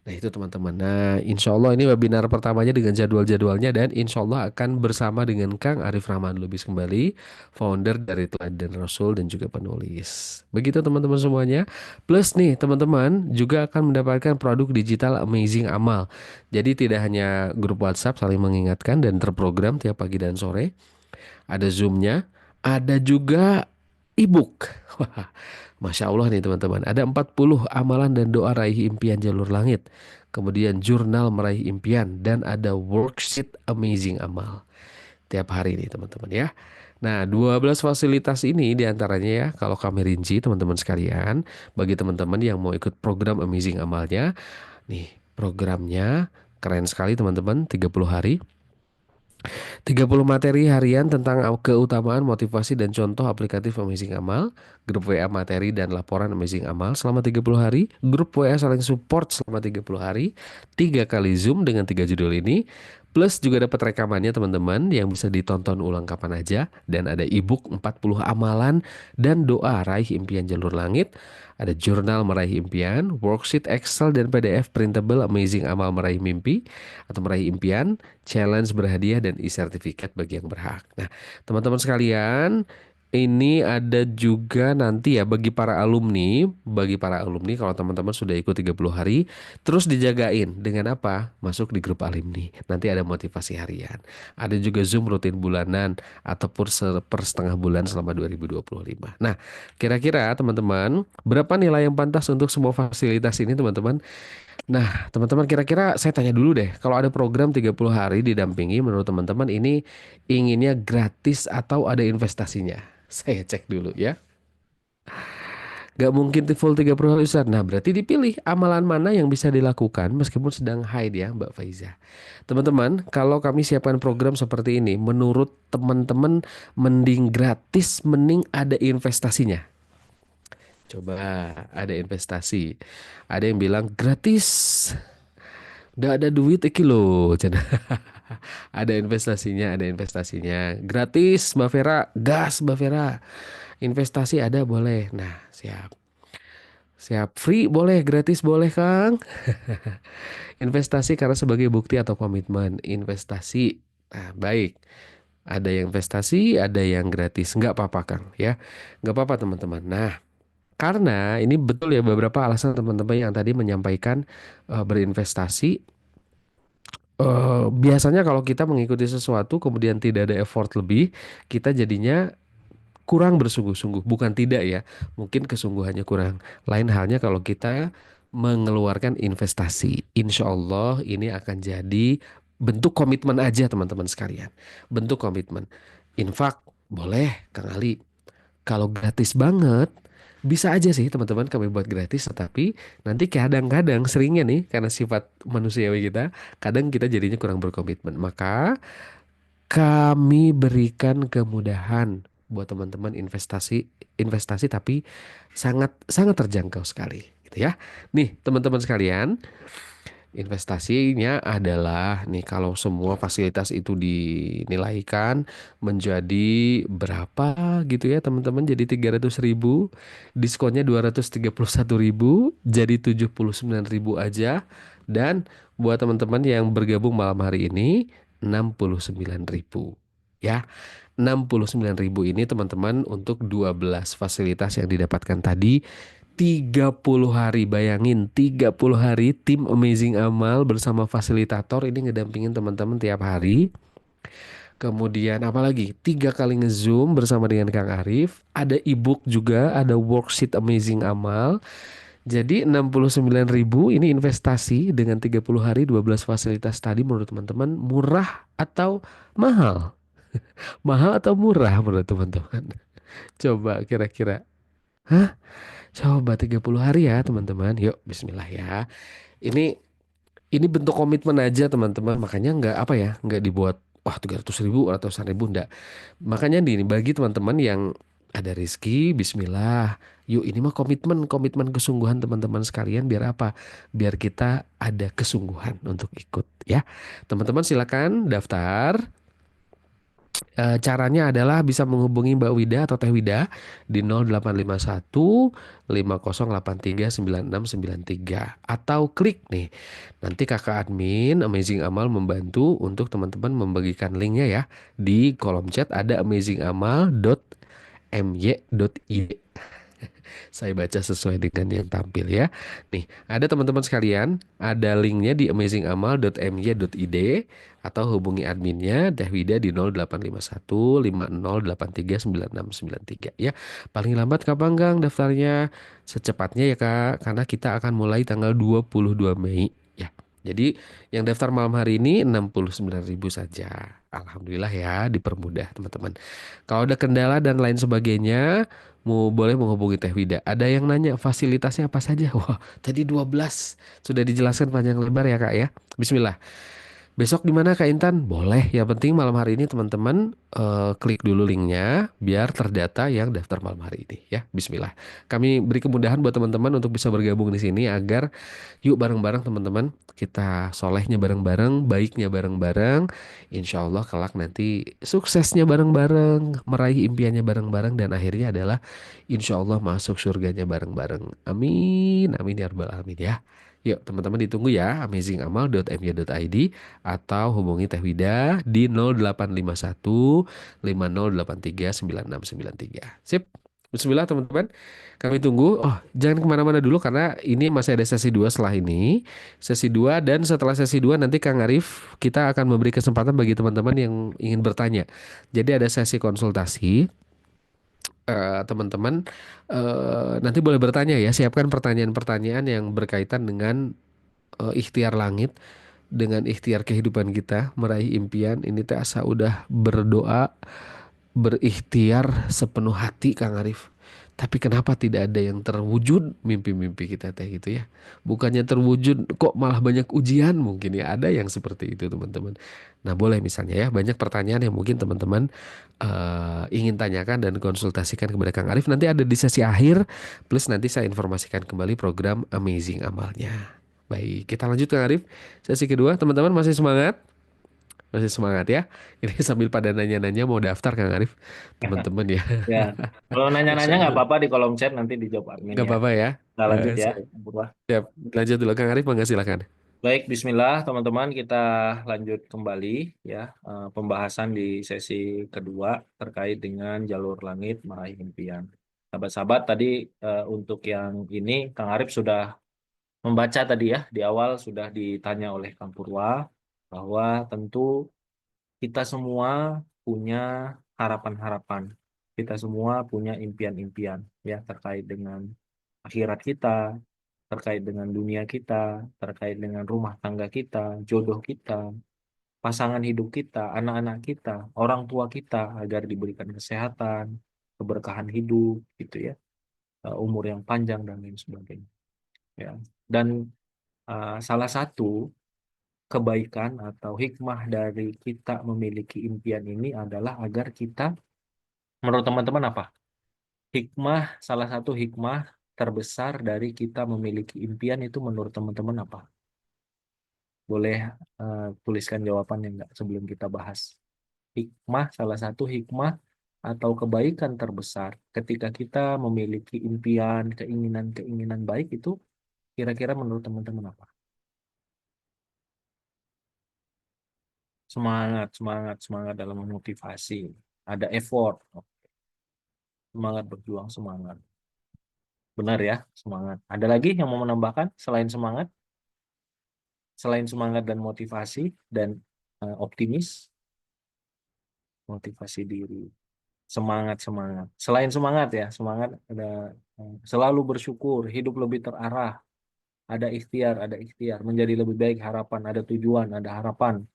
Nah itu teman-teman. Nah insya Allah ini webinar pertamanya dengan jadwal-jadwalnya dan insya Allah akan bersama dengan Kang Arif Rahman Lubis kembali, founder dari Teladan Rasul dan juga penulis. Begitu teman-teman semuanya. Plus nih teman-teman juga akan mendapatkan produk digital Amazing Amal. Jadi tidak hanya grup WhatsApp saling mengingatkan dan terprogram tiap pagi dan sore. Ada Zoom-nya, ada juga e-book. Wah, Masya Allah nih teman-teman. Ada 40 amalan dan doa raih impian jalur langit. Kemudian jurnal meraih impian. Dan ada worksheet amazing amal. Tiap hari nih teman-teman ya. Nah 12 fasilitas ini diantaranya ya. Kalau kami rinci teman-teman sekalian. Bagi teman-teman yang mau ikut program amazing amalnya. Nih programnya keren sekali teman-teman. 30 hari. 30 materi harian tentang keutamaan, motivasi, dan contoh aplikatif Amazing Amal. Grup WA materi dan laporan Amazing Amal selama 30 hari. Grup WA saling support selama 30 hari. 3 kali Zoom dengan 3 judul ini. Plus juga dapat rekamannya teman-teman yang bisa ditonton ulang kapan aja. Dan ada e-book 40 amalan dan doa raih impian jalur langit. Ada jurnal meraih impian, worksheet Excel dan PDF printable Amazing Amal meraih mimpi atau meraih impian, challenge berhadiah dan e-sertifikat bagi yang berhak. Nah, teman-teman sekalian, Ini ada juga nanti ya bagi para alumni kalau teman-teman sudah ikut 30 hari, terus dijagain dengan apa? Masuk di grup alumni. Nanti ada motivasi harian. Ada juga Zoom rutin bulanan ataupun per setengah bulan selama 2025. Nah, kira-kira teman-teman, berapa nilai yang pantas untuk semua fasilitas ini teman-teman? Nah, teman-teman kira-kira saya tanya dulu deh, kalau ada program 30 hari didampingi, menurut teman-teman ini inginnya gratis atau ada investasinya? Saya cek dulu ya. Gak mungkin full 30 hari Ustaz. Nah, berarti dipilih amalan mana yang bisa dilakukan meskipun sedang haid ya Mbak Faiza. Teman-teman, kalau kami siapkan program seperti ini, menurut teman-teman mending gratis, mending ada investasinya. Coba ada investasi. Ada yang bilang gratis. Udah ada duit iki loh. Cenah. Ada investasinya, ada investasinya. Gratis Mbak Vera, gas Mbak Vera. Investasi ada boleh. Nah, siap. Siap. Free boleh, gratis boleh Kang. Investasi karena sebagai bukti atau komitmen. Investasi. Nah, baik. Ada yang investasi, ada yang gratis. Nggak apa-apa Kang ya. Nggak apa-apa teman-teman. Nah, karena ini betul ya beberapa alasan teman-teman yang tadi menyampaikan berinvestasi. Biasanya kalau kita mengikuti sesuatu kemudian tidak ada effort lebih, kita jadinya kurang bersungguh-sungguh. Bukan tidak ya, mungkin kesungguhannya kurang. Lain halnya kalau kita mengeluarkan investasi. Insya Allah ini akan jadi bentuk komitmen aja teman-teman sekalian. Bentuk komitmen. Infak boleh Kang Ali. Kalau gratis banget, bisa aja sih teman-teman kami buat gratis, tetapi nanti kadang-kadang seringnya nih karena sifat manusiawi kita, kadang kita jadinya kurang berkomitmen. Maka kami berikan kemudahan buat teman-teman investasi investasi tapi sangat sangat terjangkau sekali gitu ya. Nih, teman-teman sekalian, investasinya adalah nih kalau semua fasilitas itu dinilaikan menjadi berapa gitu ya teman-teman, jadi 300.000, diskonnya 231.000, jadi 79.000 aja. Dan buat teman-teman yang bergabung malam hari ini 69.000 ya. 69.000 ini teman-teman untuk 12 fasilitas yang didapatkan tadi. 30 hari, bayangin 30 hari tim Amazing Amal bersama fasilitator ini ngedampingin teman-teman tiap hari. Kemudian apalagi 3 kali nge-zoom bersama dengan Kang Arif. Ada ebook juga, ada worksheet Amazing Amal. Jadi 69.000 ini investasi dengan 30 hari 12 fasilitas tadi, menurut teman-teman murah atau mahal? Mahal atau murah menurut teman-teman? Coba kira-kira. Hah? Coba 30 hari ya teman-teman. Yuk bismillah ya. Ini ini bentuk komitmen aja teman-teman. Makanya nggak apa ya, nggak dibuat wah 300.000 atau 1.000 enggak. Makanya ini bagi teman-teman yang ada rezeki, bismillah. Yuk ini mah komitmen, komitmen kesungguhan teman-teman sekalian, biar apa? Biar kita ada kesungguhan untuk ikut ya. Teman-teman silakan daftar. Caranya adalah bisa menghubungi Mbak Wida atau Teh Wida di 0851 5083 9693 atau klik nih. Nanti kakak admin Amazing Amal membantu untuk teman-teman membagikan linknya ya. Di kolom chat ada amazingamal.my.id. Saya baca sesuai dengan yang tampil ya. Nih, ada teman-teman sekalian, ada linknya di amazingamal.my.id atau hubungi adminnya Teh Wida di 0851 5083 9693 ya. Paling lambat kapan Kang daftarnya? Secepatnya ya Kak, karena kita akan mulai tanggal 22 Mei ya. Jadi yang daftar malam hari ini 69.000 saja. Alhamdulillah ya, dipermudah teman-teman. Kalau ada kendala dan lain sebagainya, boleh menghubungi Teh Wida. Ada yang nanya fasilitasnya apa saja? Wah, tadi 12 sudah dijelaskan panjang lebar ya Kak ya. Bismillah. Besok di mana Kak Intan? Boleh. Yang penting malam hari ini teman-teman klik dulu linknya biar terdata yang daftar malam hari ini ya. Bismillah. Kami beri kemudahan buat teman-teman untuk bisa bergabung di sini agar yuk bareng-bareng teman-teman kita solehnya bareng-bareng, baiknya bareng-bareng. Insya Allah kelak nanti suksesnya bareng-bareng, meraih impiannya bareng-bareng dan akhirnya adalah insya Allah masuk surganya bareng-bareng. Amin, amin ya rabbal alamin ya. Yuk teman-teman ditunggu ya, amazingamal.my.id atau hubungi Teh Wida di 0851 5083 9693. Sip. Bismillah teman-teman. Kami tunggu. Oh, jangan kemana-mana dulu karena ini masih ada sesi 2 setelah ini. Sesi 2 dan setelah sesi 2 nanti Kang Arif kita akan memberi kesempatan bagi teman-teman yang ingin bertanya. Jadi ada sesi konsultasi. Teman-teman nanti boleh bertanya ya. Siapkan pertanyaan-pertanyaan yang berkaitan dengan ikhtiar langit, dengan ikhtiar kehidupan kita meraih impian. Ini teh asa udah berdoa, berikhtiar sepenuh hati Kang Arif. Tapi kenapa tidak ada yang terwujud mimpi-mimpi kita teh gitu ya? Bukannya terwujud, kok malah banyak ujian mungkin ya. Ada yang seperti itu teman-teman. Nah boleh misalnya ya, banyak pertanyaan yang mungkin teman-teman ingin tanyakan dan konsultasikan kepada Kang Arif. Nanti ada di sesi akhir, plus nanti saya informasikan kembali program Amazing Amalnya. Baik, kita lanjut Kang Arif. Sesi kedua, teman-teman masih semangat? Masih semangat ya. Ini sambil pada nanya-nanya mau daftar Kang Arif. Teman-teman ya. Ya, kalau nanya-nanya Masya nggak Allah. apa-apa di kolom chat nanti dijawab admin Gak ya. apa-apa ya. Kita lanjut ya. Siap. Siap. Lanjut dulu Kang Arif, mangga silakan. Baik, Bismillah teman-teman, kita lanjut kembali ya, pembahasan di sesi kedua terkait dengan jalur langit meraih impian. Sahabat-sahabat, tadi untuk yang ini Kang Arif sudah membaca tadi ya, di awal sudah ditanya oleh Kang Purwa bahwa tentu kita semua punya harapan-harapan. Kita semua punya impian-impian ya terkait dengan akhirat kita, terkait dengan dunia kita, terkait dengan rumah tangga kita, jodoh kita, pasangan hidup kita, anak-anak kita, orang tua kita agar diberikan kesehatan, keberkahan hidup gitu ya, umur yang panjang dan lain sebagainya ya. Dan salah satu kebaikan atau hikmah dari kita memiliki impian ini adalah agar kita, menurut teman-teman apa? Hikmah, salah satu hikmah terbesar dari kita memiliki impian itu menurut teman-teman apa? Boleh tuliskan jawabannya nggak sebelum kita bahas. Hikmah, salah satu hikmah atau kebaikan terbesar ketika kita memiliki impian, keinginan-keinginan baik itu kira-kira menurut teman-teman apa? Semangat, semangat, semangat dalam memotivasi. Ada effort, semangat berjuang, semangat. Benar ya, semangat. Ada lagi yang mau menambahkan selain semangat? Selain semangat dan motivasi dan optimis, motivasi diri, semangat, semangat. Selain semangat ya, semangat ada selalu bersyukur, hidup lebih terarah, ada ikhtiar, menjadi lebih baik, harapan, ada tujuan, ada harapan.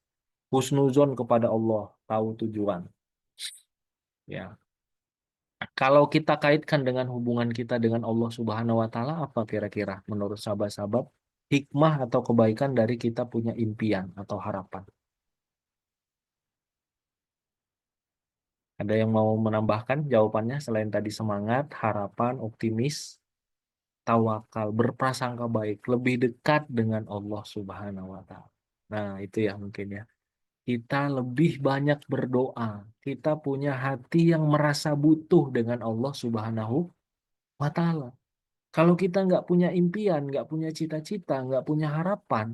Husnuzon kepada Allah, tahu tujuan. Ya, kalau kita kaitkan dengan hubungan kita dengan Allah Subhanahu wa taala, apa kira-kira menurut sahabat-sahabat hikmah atau kebaikan dari kita punya impian atau harapan? Ada yang mau menambahkan jawabannya selain tadi semangat, harapan, optimis, tawakal, berprasangka baik, lebih dekat dengan Allah Subhanahu wa taala. Nah, itu ya mungkin ya. Kita lebih banyak berdoa. Kita punya hati yang merasa butuh dengan Allah Subhanahu wa taala. Kalau kita nggak punya impian, nggak punya cita-cita, nggak punya harapan,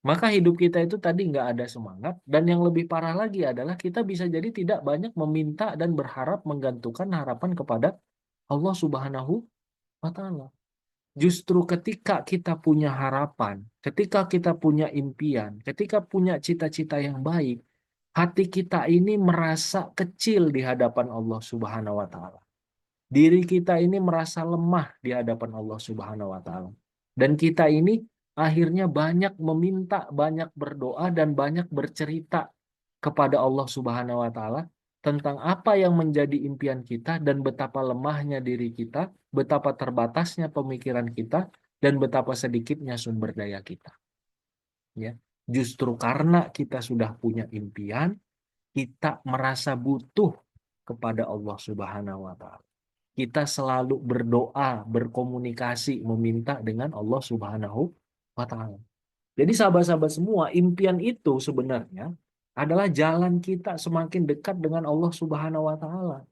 maka hidup kita itu tadi nggak ada semangat. Dan yang lebih parah lagi adalah kita bisa jadi tidak banyak meminta dan berharap menggantungkan harapan kepada Allah Subhanahu wa Ta'ala. Justru ketika kita punya harapan, ketika kita punya impian, ketika punya cita-cita yang baik, hati kita ini merasa kecil di hadapan Allah Subhanahu wa Ta'ala. Diri kita ini merasa lemah di hadapan Allah Subhanahu wa taala. Dan kita ini akhirnya banyak meminta, banyak berdoa dan banyak bercerita kepada Allah Subhanahu wa taala tentang apa yang menjadi impian kita dan betapa lemahnya diri kita, betapa terbatasnya pemikiran kita dan betapa sedikitnya sumber daya kita. Ya. Justru karena kita sudah punya impian, kita merasa butuh kepada Allah Subhanahu wa taala. Kita selalu berdoa, berkomunikasi, meminta dengan Allah Subhanahu wa Ta'ala. Jadi sahabat-sahabat semua, impian itu sebenarnya adalah jalan kita semakin dekat dengan Allah Subhanahu wa Ta'ala.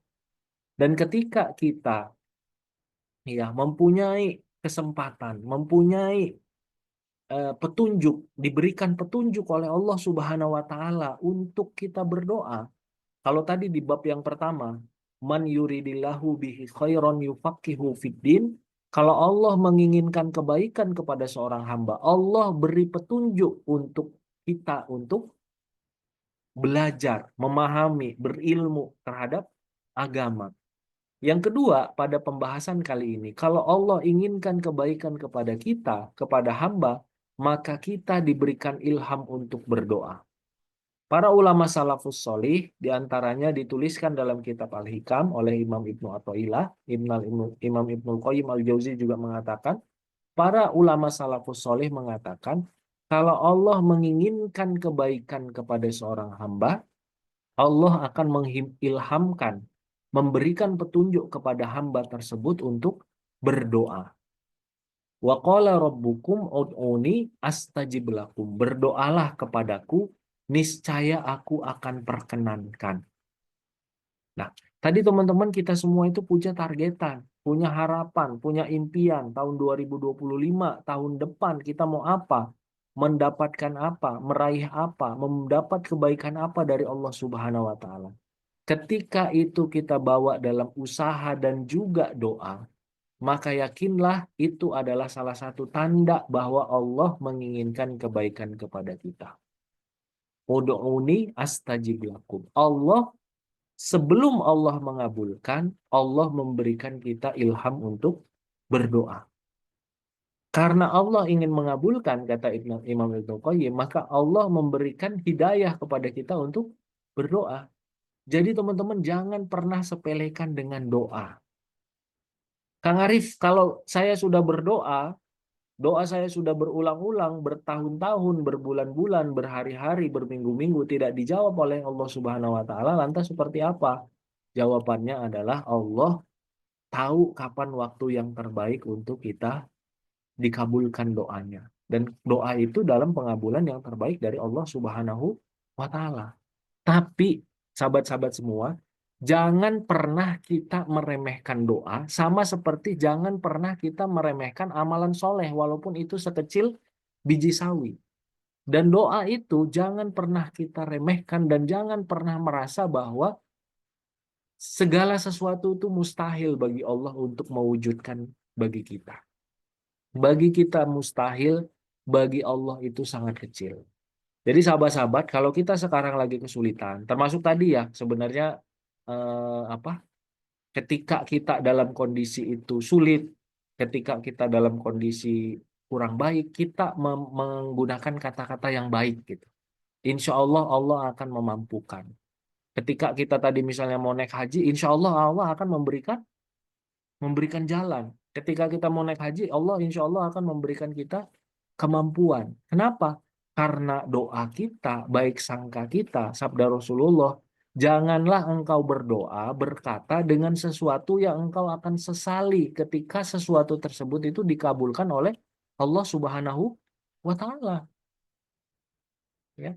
Dan ketika kita ya mempunyai kesempatan, mempunyai petunjuk, diberikan petunjuk oleh Allah Subhanahu wa taala untuk kita berdoa. Kalau tadi di bab yang pertama, man yuridillahu bihi khairan yufaqihu fiddin, kalau Allah menginginkan kebaikan kepada seorang hamba, Allah beri petunjuk untuk kita untuk belajar, memahami, berilmu terhadap agama. Yang kedua, pada pembahasan kali ini, kalau Allah inginkan kebaikan kepada kita, kepada hamba, maka kita diberikan ilham untuk berdoa. Para ulama salafus solih, diantaranya dituliskan dalam kitab Al-Hikam oleh Imam Ibnu Athaillah, Imam Ibnu Qayyim Al-Jauzi juga mengatakan, para ulama salafus solih mengatakan, kalau Allah menginginkan kebaikan kepada seorang hamba, Allah akan mengilhamkan, memberikan petunjuk kepada hamba tersebut untuk berdoa. Wa qala rabbukum ud'uni astajib lakum. Berdoalah kepadaku, niscaya aku akan perkenankan. Nah, tadi teman-teman kita semua itu punya targetan, punya harapan, punya impian tahun 2025, tahun depan kita mau apa? Mendapatkan apa? Meraih apa? Mendapat kebaikan apa dari Allah Subhanahu wa taala. Ketika itu kita bawa dalam usaha dan juga doa, maka yakinlah itu adalah salah satu tanda bahwa Allah menginginkan kebaikan kepada kita. Ud'uni astajib lakum. Sebelum Allah mengabulkan, Allah memberikan kita ilham untuk berdoa. Karena Allah ingin mengabulkan, kata Imam Ibnu Qayyim, maka Allah memberikan hidayah kepada kita untuk berdoa. Jadi teman-teman jangan pernah sepelekan dengan doa. Kang Arif, kalau saya sudah berdoa, doa saya sudah berulang-ulang, bertahun-tahun, berbulan-bulan, berhari-hari, berminggu-minggu, tidak dijawab oleh Allah Subhanahu wa taala, lantas seperti apa? Jawabannya adalah Allah tahu kapan waktu yang terbaik untuk kita dikabulkan doanya. Dan doa itu dalam pengabulan yang terbaik dari Allah Subhanahu wa taala. Tapi sahabat-sahabat semua, jangan pernah kita meremehkan doa, sama seperti jangan pernah kita meremehkan amalan soleh, walaupun itu sekecil biji sawi. Dan doa itu jangan pernah kita remehkan dan jangan pernah merasa bahwa segala sesuatu itu mustahil bagi Allah untuk mewujudkan bagi kita. Bagi kita mustahil, bagi Allah itu sangat kecil. Jadi sahabat-sahabat, kalau kita sekarang lagi kesulitan, termasuk tadi ya, sebenarnya apa? Ketika kita dalam kondisi itu sulit, ketika kita dalam kondisi kurang baik, kita menggunakan kata-kata yang baik gitu. Insya Allah Allah akan memampukan. Ketika kita tadi misalnya mau naik haji, insya Allah Allah akan memberikan jalan. Ketika kita mau naik haji, Allah insya Allah akan memberikan kita kemampuan. Kenapa? Karena doa kita, baik sangka kita, sabda Rasulullah, janganlah engkau berdoa, berkata dengan sesuatu yang engkau akan sesali ketika sesuatu tersebut itu dikabulkan oleh Allah Subhanahu wa taala. Ya.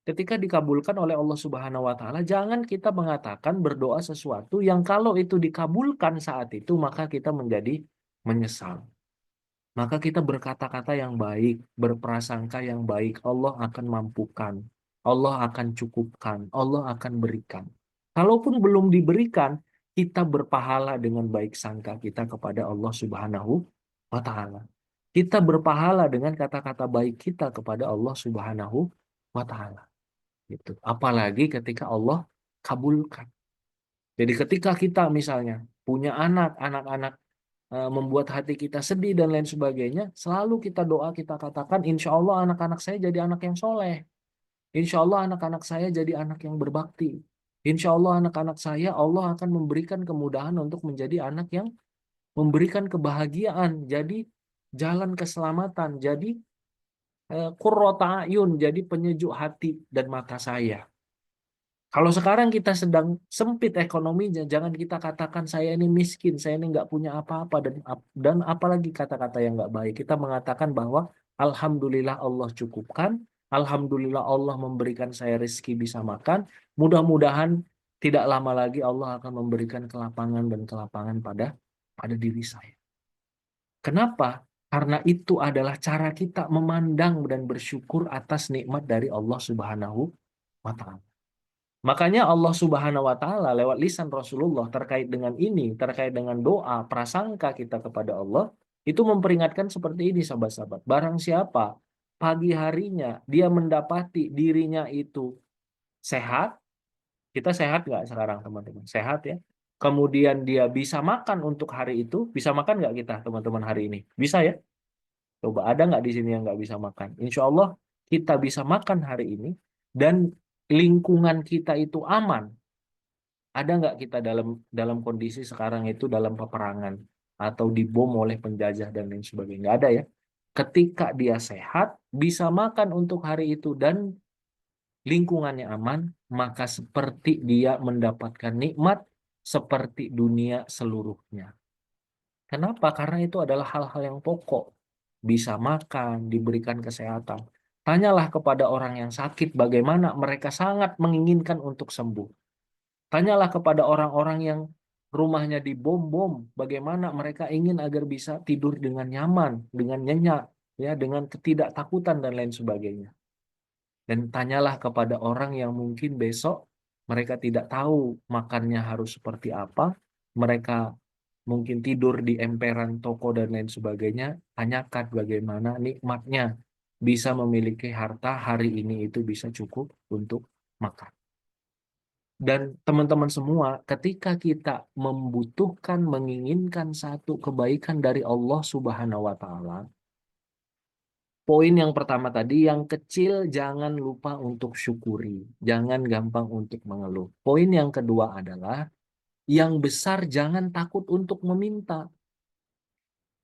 Ketika dikabulkan oleh Allah Subhanahu wa taala, jangan kita mengatakan berdoa sesuatu yang kalau itu dikabulkan saat itu maka kita menjadi menyesal. Maka kita berkata-kata yang baik, berprasangka yang baik, Allah akan mampukan, Allah akan cukupkan, Allah akan berikan. Kalaupun belum diberikan, kita berpahala dengan baik sangka kita kepada Allah Subhanahu wa taala. Kita berpahala dengan kata-kata baik kita kepada Allah Subhanahu wa taala. Gitu. Apalagi ketika Allah kabulkan. Jadi ketika kita misalnya punya anak-anak membuat hati kita sedih dan lain sebagainya, selalu kita doa, kita katakan, insya Allah anak-anak saya jadi anak yang soleh. Insya Allah anak-anak saya jadi anak yang berbakti. Insya Allah anak-anak saya, Allah akan memberikan kemudahan untuk menjadi anak yang memberikan kebahagiaan, jadi jalan keselamatan, jadi qurrata ayun, jadi penyejuk hati dan mata saya. Kalau sekarang kita sedang sempit ekonominya, jangan kita katakan saya ini miskin, saya ini nggak punya apa-apa dan apalagi kata-kata yang nggak baik. Kita mengatakan bahwa Alhamdulillah Allah cukupkan, Alhamdulillah Allah memberikan saya rezeki bisa makan. Mudah-mudahan tidak lama lagi Allah akan memberikan kelapangan dan kelapangan pada diri saya. Kenapa? Karena itu adalah cara kita memandang dan bersyukur atas nikmat dari Allah Subhanahu wa Ta'ala. Makanya Allah Subhanahu wa Ta'ala lewat lisan Rasulullah terkait dengan ini, terkait dengan doa, prasangka kita kepada Allah, itu memperingatkan seperti ini sahabat-sahabat. Barang siapa pagi harinya dia mendapati dirinya itu sehat, kita sehat nggak sekarang teman-teman? Sehat ya. Kemudian dia bisa makan untuk hari itu, bisa makan nggak kita teman-teman hari ini? Bisa ya? Coba ada nggak di sini yang nggak bisa makan? Insya Allah kita bisa makan hari ini dan lingkungan kita itu aman. Ada nggak kita dalam dalam kondisi sekarang itu dalam peperangan atau dibom oleh penjajah dan lain sebagainya? Nggak ada ya. Ketika dia sehat, bisa makan untuk hari itu dan lingkungannya aman, maka seperti dia mendapatkan nikmat seperti dunia seluruhnya. Kenapa? Karena itu adalah hal-hal yang pokok. Bisa makan, diberikan kesehatan. Tanyalah kepada orang yang sakit bagaimana mereka sangat menginginkan untuk sembuh. Tanyalah kepada orang-orang yang rumahnya dibom-bom, bagaimana mereka ingin agar bisa tidur dengan nyaman, dengan nyenyak, ya, dengan ketidaktakutan dan lain sebagainya. Dan tanyalah kepada orang yang mungkin besok mereka tidak tahu makannya harus seperti apa, mereka mungkin tidur di emperan toko dan lain sebagainya, tanyakan bagaimana nikmatnya bisa memiliki harta hari ini itu bisa cukup untuk makan. Dan teman-teman semua, ketika kita membutuhkan, menginginkan satu kebaikan dari Allah Subhanahu wa Ta'ala, poin yang pertama tadi, yang kecil jangan lupa untuk syukuri, jangan gampang untuk mengeluh. Poin yang kedua adalah, yang besar jangan takut untuk meminta.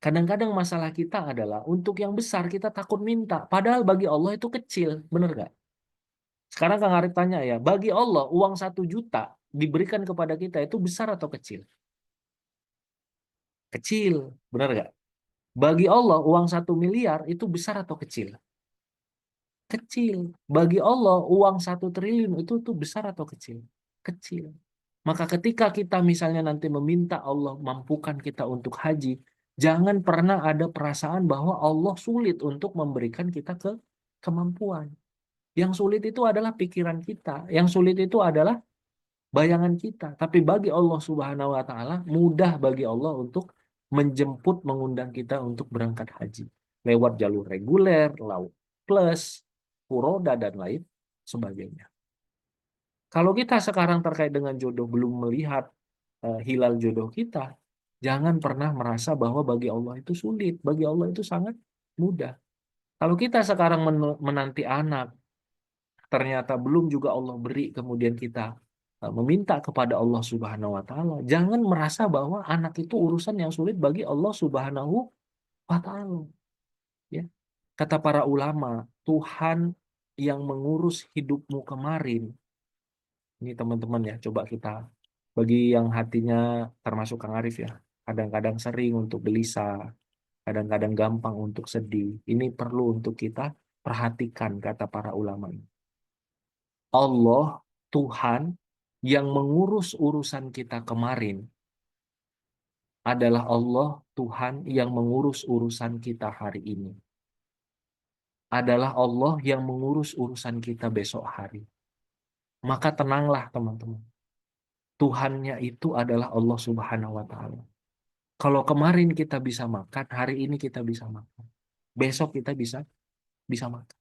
Kadang-kadang masalah kita adalah, untuk yang besar kita takut minta, padahal bagi Allah itu kecil, bener gak? Sekarang Kang Arif tanya ya, bagi Allah uang 1 juta diberikan kepada kita itu besar atau kecil? Kecil, benar nggak? Bagi Allah uang 1 miliar itu besar atau kecil? Kecil. Bagi Allah uang 1 triliun itu tuh besar atau kecil? Kecil. Maka ketika kita misalnya nanti meminta Allah mampukan kita untuk haji, jangan pernah ada perasaan bahwa Allah sulit untuk memberikan kita kemampuan. Yang sulit itu adalah pikiran kita. Yang sulit itu adalah bayangan kita. Tapi bagi Allah Subhanahu wa Ta'ala, mudah bagi Allah untuk menjemput, mengundang kita untuk berangkat haji lewat jalur reguler, laut plus, furoda dan lain sebagainya. Kalau kita sekarang terkait dengan jodoh belum melihat hilal jodoh kita, jangan pernah merasa bahwa bagi Allah itu sulit, bagi Allah itu sangat mudah. Kalau kita sekarang menanti anak, ternyata belum juga Allah beri, kemudian kita meminta kepada Allah Subhanahu wa Ta'ala, jangan merasa bahwa anak itu urusan yang sulit bagi Allah Subhanahu wa Ta'ala. Ya. Kata para ulama, Tuhan yang mengurus hidupmu kemarin, ini teman-teman ya, coba kita, bagi yang hatinya termasuk Kang Arif ya, kadang-kadang sering untuk gelisah, kadang-kadang gampang untuk sedih, ini perlu untuk kita perhatikan kata para ulama ini. Allah, Tuhan yang mengurus urusan kita kemarin adalah Allah, Tuhan yang mengurus urusan kita hari ini. Adalah Allah yang mengurus urusan kita besok hari. Maka tenanglah teman-teman. Tuhannya itu adalah Allah Subhanahu wa Ta'ala. Kalau kemarin kita bisa makan, hari ini kita bisa makan. Besok kita bisa makan.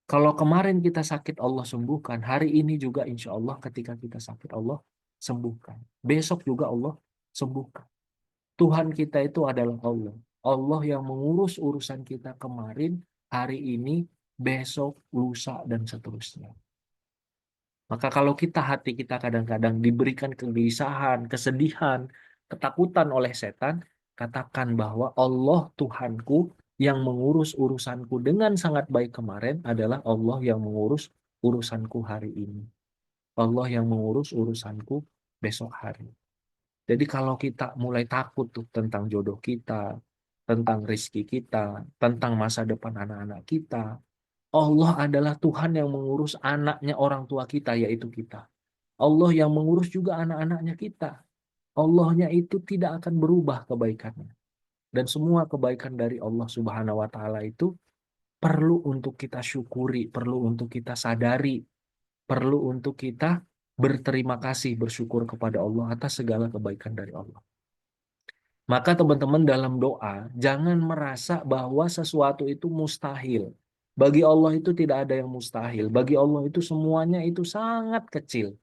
Kalau kemarin kita sakit Allah sembuhkan, hari ini juga insya Allah ketika kita sakit Allah sembuhkan. Besok juga Allah sembuhkan. Tuhan kita itu adalah Allah. Allah yang mengurus urusan kita kemarin, hari ini, besok, lusa, dan seterusnya. Maka kalau kita hati kita kadang-kadang diberikan kegelisahan, kesedihan, ketakutan oleh setan, katakan bahwa Allah Tuhanku yang mengurus urusanku dengan sangat baik kemarin adalah Allah yang mengurus urusanku hari ini. Allah yang mengurus urusanku besok hari. Jadi kalau kita mulai takut tuh tentang jodoh kita, tentang rizki kita, tentang masa depan anak-anak kita, Allah adalah Tuhan yang mengurus anaknya orang tua kita, yaitu kita. Allah yang mengurus juga anak-anaknya kita. Allahnya itu tidak akan berubah kebaikannya. Dan semua kebaikan dari Allah Subhanahu wa taala itu perlu untuk kita syukuri, perlu untuk kita sadari, perlu untuk kita berterima kasih, bersyukur kepada Allah atas segala kebaikan dari Allah. Maka teman-teman dalam doa, jangan merasa bahwa sesuatu itu mustahil. Bagi Allah itu tidak ada yang mustahil. Bagi Allah itu semuanya itu sangat kecil.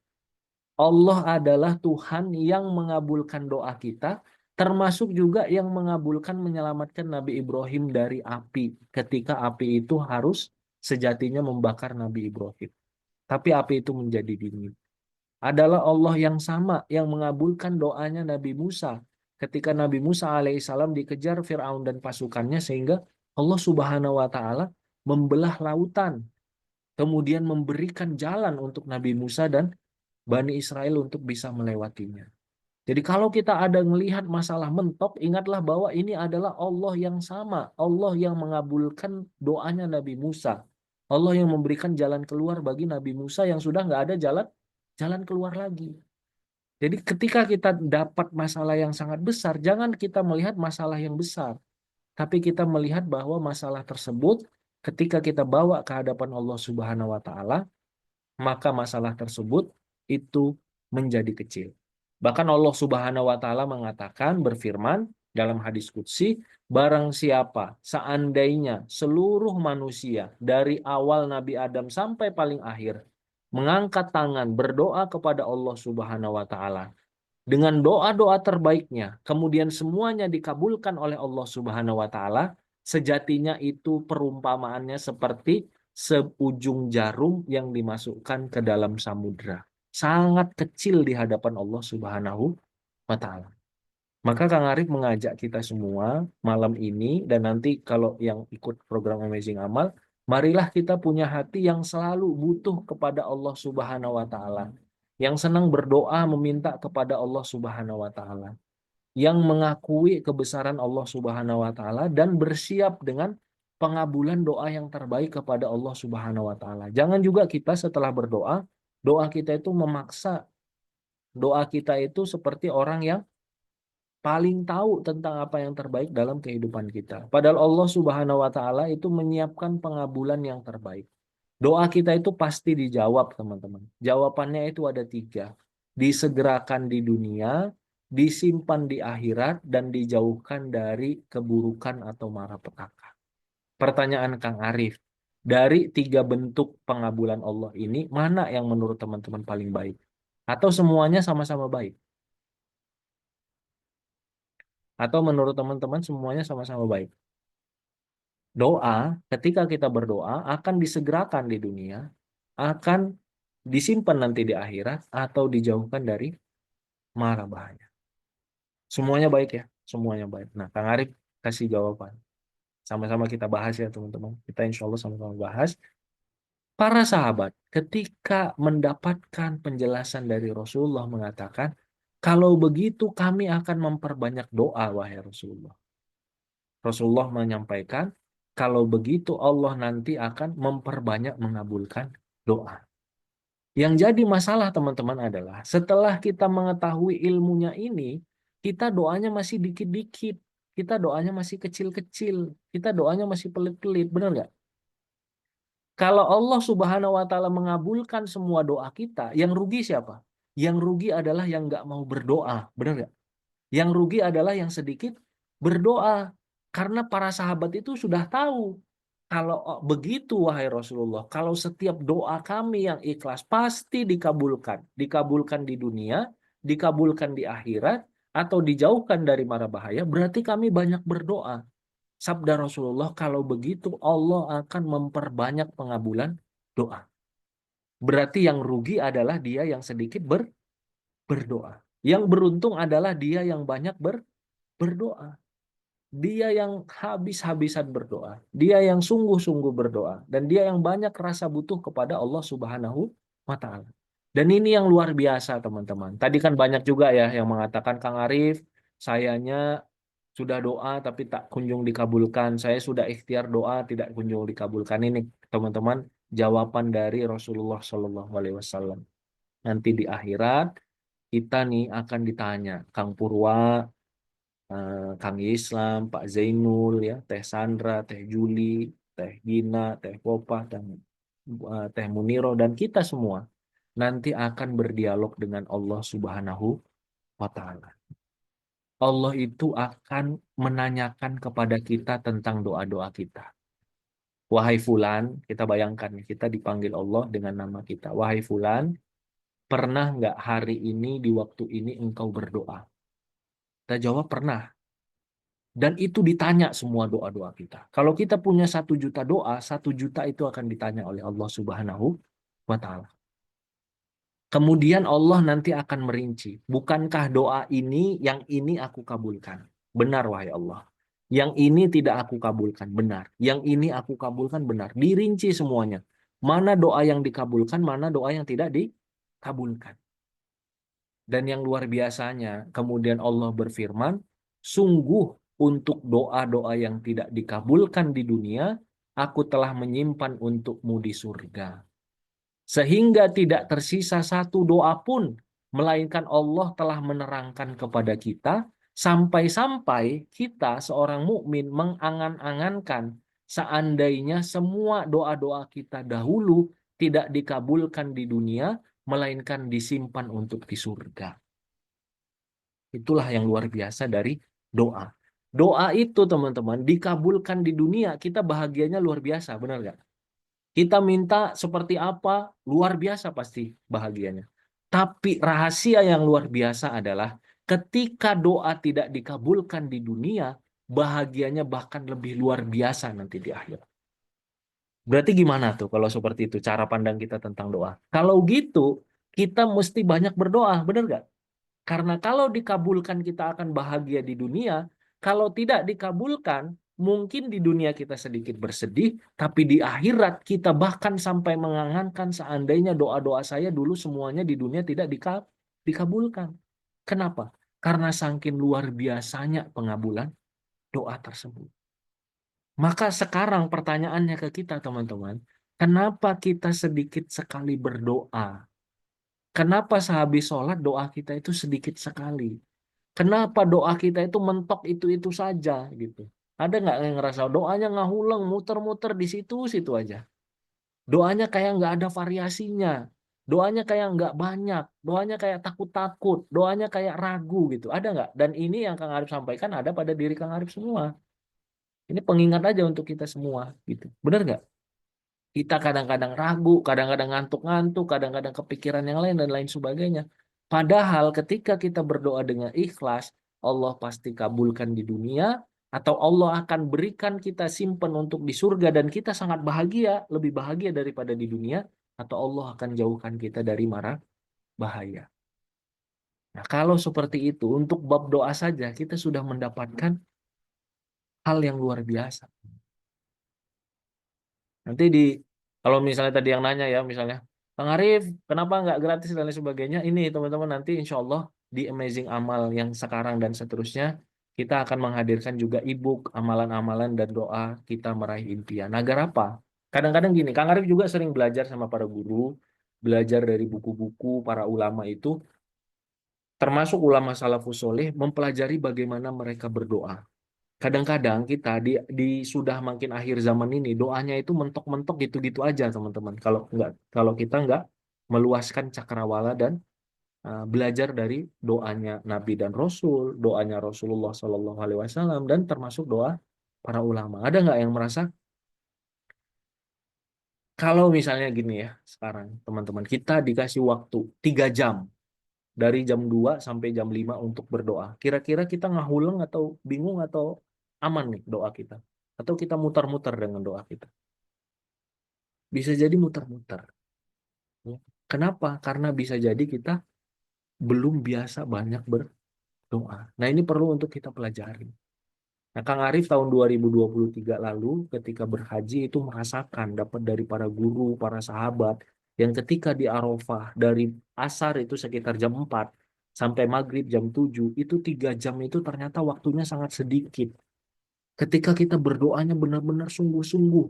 Allah adalah Tuhan yang mengabulkan doa kita, termasuk juga yang mengabulkan menyelamatkan Nabi Ibrahim dari api, ketika api itu harus sejatinya membakar Nabi Ibrahim. Tapi api itu menjadi dingin. Adalah Allah yang sama yang mengabulkan doanya Nabi Musa ketika Nabi Musa alaihissalam dikejar Firaun dan pasukannya, sehingga Allah Subhanahu wa taala membelah lautan, kemudian memberikan jalan untuk Nabi Musa dan Bani Israel untuk bisa melewatinya. Jadi kalau kita ada melihat masalah mentok, ingatlah bahwa ini adalah Allah yang sama, Allah yang mengabulkan doanya Nabi Musa, Allah yang memberikan jalan keluar bagi Nabi Musa yang sudah nggak ada jalan jalan keluar lagi. Jadi ketika kita dapat masalah yang sangat besar, jangan kita melihat masalah yang besar, tapi kita melihat bahwa masalah tersebut ketika kita bawa ke hadapan Allah Subhanahu wa taala, maka masalah tersebut itu menjadi kecil. Bahkan Allah Subhanahu wa taala mengatakan, berfirman dalam hadis qudsi, barang siapa seandainya seluruh manusia dari awal Nabi Adam sampai paling akhir mengangkat tangan berdoa kepada Allah Subhanahu wa taala dengan doa-doa terbaiknya, kemudian semuanya dikabulkan oleh Allah Subhanahu wa taala, sejatinya itu perumpamaannya seperti seujung jarum yang dimasukkan ke dalam samudra. Sangat kecil di hadapan Allah Subhanahu wa taala. Maka Kang Arif mengajak kita semua malam ini dan nanti kalau yang ikut program Amazing Amal, marilah kita punya hati yang selalu butuh kepada Allah Subhanahu wa taala. Yang senang berdoa meminta kepada Allah Subhanahu wa taala. Yang mengakui kebesaran Allah Subhanahu wa taala dan bersiap dengan pengabulan doa yang terbaik kepada Allah Subhanahu wa taala. Jangan juga kita setelah berdoa, doa kita itu memaksa. Doa kita itu seperti orang yang paling tahu tentang apa yang terbaik dalam kehidupan kita. Padahal Allah Subhanahu wa taala itu menyiapkan pengabulan yang terbaik. Doa kita itu pasti dijawab, teman-teman. Jawabannya itu ada 3. Disegerakan di dunia, disimpan di akhirat, dan dijauhkan dari keburukan atau malapetaka. Pertanyaan Kang Arif, dari 3 bentuk pengabulan Allah ini, mana yang menurut teman-teman paling baik? Atau semuanya sama-sama baik? Atau menurut teman-teman semuanya sama-sama baik? Doa, ketika kita berdoa, akan disegerakan di dunia, akan disimpan nanti di akhirat, atau dijauhkan dari mara bahaya. Semuanya baik ya, semuanya baik. Nah, Kang Arif kasih jawaban. Sama-sama kita bahas ya teman-teman. Kita insya Allah sama-sama bahas. Para sahabat ketika mendapatkan penjelasan dari Rasulullah mengatakan, kalau begitu kami akan memperbanyak doa, wahai Rasulullah. Rasulullah menyampaikan, kalau begitu Allah nanti akan memperbanyak mengabulkan doa. Yang jadi masalah teman-teman adalah setelah kita mengetahui ilmunya ini, kita doanya masih dikit-dikit, kita doanya masih kecil-kecil, kita doanya masih pelit-pelit, benar nggak? Kalau Allah Subhanahu wa taala mengabulkan semua doa kita, yang rugi siapa? Yang rugi adalah yang nggak mau berdoa, benar nggak? Yang rugi adalah yang sedikit berdoa. Karena para sahabat itu sudah tahu. Kalau begitu, wahai Rasulullah, kalau setiap doa kami yang ikhlas pasti dikabulkan. Dikabulkan di dunia, dikabulkan di akhirat, atau dijauhkan dari mara bahaya, berarti kami banyak berdoa. Sabda Rasulullah, kalau begitu Allah akan memperbanyak pengabulan doa. Berarti yang rugi adalah dia yang sedikit berdoa. Yang beruntung adalah dia yang banyak berdoa. Dia yang habis-habisan berdoa. Dia yang sungguh-sungguh berdoa. Dan dia yang banyak rasa butuh kepada Allah Subhanahu wa Ta'ala. Dan ini yang luar biasa, teman-teman. Tadi kan banyak juga ya yang mengatakan, Kang Arif, sayanya sudah doa tapi tak kunjung dikabulkan. Saya sudah ikhtiar doa tidak kunjung dikabulkan. Ini, teman-teman, jawaban dari Rasulullah Shallallahu Alaihi Wasallam. Nanti di akhirat kita nih akan ditanya, Kang Purwa, Kang Islam, Pak Zainul, ya, Teh Sandra, Teh Juli, Teh Gina, Teh Popa, dan Teh Muniro, dan kita semua nanti akan berdialog dengan Allah Subhanahu wa Ta'ala. Allah itu akan menanyakan kepada kita tentang doa-doa kita. Wahai Fulan, kita bayangkan kita dipanggil Allah dengan nama kita. Wahai Fulan, pernah nggak hari ini di waktu ini engkau berdoa? Kita jawab pernah. Dan itu ditanya semua doa-doa kita. Kalau kita punya 1 juta doa, 1 juta itu akan ditanya oleh Allah Subhanahu wa Ta'ala. Kemudian Allah nanti akan merinci. Bukankah doa ini yang ini aku kabulkan? Benar, wahai Allah. Yang ini tidak aku kabulkan. Benar. Yang ini aku kabulkan. Benar. Dirinci semuanya. Mana doa yang dikabulkan, mana doa yang tidak dikabulkan. Dan yang luar biasanya, kemudian Allah berfirman, sungguh untuk doa-doa yang tidak dikabulkan di dunia, aku telah menyimpan untukmu di surga. Sehingga tidak tersisa satu doa pun, melainkan Allah telah menerangkan kepada kita, sampai-sampai kita seorang mukmin mengangan-angankan, seandainya semua doa-doa kita dahulu tidak dikabulkan di dunia, melainkan disimpan untuk di surga. Itulah yang luar biasa dari doa. Doa itu teman-teman dikabulkan di dunia, kita bahagianya luar biasa, benar nggak? Kita minta seperti apa, luar biasa pasti bahagianya. Tapi rahasia yang luar biasa adalah ketika doa tidak dikabulkan di dunia, bahagianya bahkan lebih luar biasa nanti di akhir. Berarti gimana tuh kalau seperti itu cara pandang kita tentang doa? Kalau gitu, kita mesti banyak berdoa, benar nggak? Karena kalau dikabulkan kita akan bahagia di dunia, kalau tidak dikabulkan, mungkin di dunia kita sedikit bersedih, tapi di akhirat kita bahkan sampai mengangankan seandainya doa-doa saya dulu semuanya di dunia tidak dikabulkan. Kenapa? Karena saking luar biasanya pengabulan doa tersebut. Maka sekarang pertanyaannya ke kita teman-teman, kenapa kita sedikit sekali berdoa? Kenapa sehabis sholat doa kita itu sedikit sekali? Kenapa doa kita itu mentok itu-itu saja gitu? Ada nggak yang ngerasa doanya ngahuleng, muter-muter di situ-situ aja? Doanya kayak nggak ada variasinya. Doanya kayak nggak banyak. Doanya kayak takut-takut. Doanya kayak ragu gitu. Ada nggak? Dan ini yang Kang Arif sampaikan ada pada diri Kang Arif semua. Ini pengingat aja untuk kita semua gitu. Benar nggak? Kita kadang-kadang ragu, kadang-kadang ngantuk-ngantuk, kadang-kadang kepikiran yang lain dan lain sebagainya. Padahal ketika kita berdoa dengan ikhlas, Allah pasti kabulkan di dunia, atau Allah akan berikan kita simpan untuk di surga dan kita sangat bahagia, lebih bahagia daripada di dunia, atau Allah akan jauhkan kita dari mara bahaya. Nah, kalau seperti itu, untuk bab doa saja kita sudah mendapatkan hal yang luar biasa. Nanti kalau misalnya tadi yang nanya ya, misalnya, Kang Arif, kenapa nggak gratis dan lain sebagainya? Ini teman-teman nanti insya Allah di Amazing Amal yang sekarang dan seterusnya, kita akan menghadirkan juga e-book, amalan-amalan dan doa kita meraih impian. Agar apa? Kadang-kadang gini, Kang Arif juga sering belajar sama para guru, belajar dari buku-buku para ulama itu, termasuk ulama salafus soleh, mempelajari bagaimana mereka berdoa. Kadang-kadang kita di sudah makin akhir zaman ini doanya itu mentok-mentok gitu-gitu aja teman-teman. Kalau kita nggak meluaskan cakrawala dan belajar dari doanya Nabi dan Rasul, doanya Rasulullah Shallallahu Alaihi Wasallam dan termasuk doa para ulama. Ada nggak yang merasa kalau misalnya gini ya sekarang teman-teman kita dikasih waktu 3 jam dari jam 2 sampai jam 5 untuk berdoa. Kira-kira kita ngahuleng atau bingung atau aman nih doa kita? Atau kita muter-muter dengan doa kita? Bisa jadi muter-muter. Ya. Kenapa? Karena bisa jadi kita belum biasa banyak berdoa. Nah ini perlu untuk kita pelajari. Nah Kang Arif tahun 2023 lalu ketika berhaji itu merasakan dapat dari para guru, para sahabat yang ketika di Arafah dari asar itu sekitar jam 4 sampai maghrib jam 7 itu 3 jam itu ternyata waktunya sangat sedikit. Ketika kita berdoanya benar-benar sungguh-sungguh.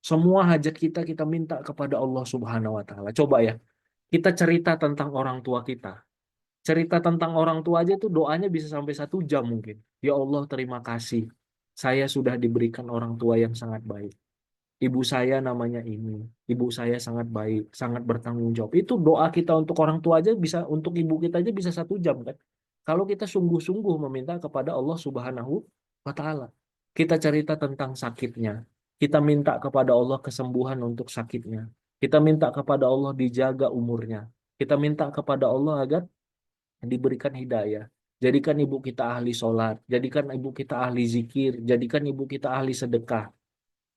Semua hajat kita kita minta kepada Allah Subhanahu wa taala. Coba ya, kita cerita tentang orang tua kita. Cerita tentang orang tua aja tuh doanya bisa sampai 1 jam mungkin. Ya Allah, terima kasih. Saya sudah diberikan orang tua yang sangat baik. Ibu saya namanya ini. Ibu saya sangat baik, sangat bertanggung jawab. Itu doa kita untuk orang tua aja bisa, untuk ibu kita aja bisa 1 jam kan. Kalau kita sungguh-sungguh meminta kepada Allah Subhanahu wa Ta'ala. Kita cerita tentang sakitnya. Kita minta kepada Allah kesembuhan untuk sakitnya. Kita minta kepada Allah dijaga umurnya. Kita minta kepada Allah agar diberikan hidayah. Jadikan ibu kita ahli sholat, jadikan ibu kita ahli zikir, jadikan ibu kita ahli sedekah.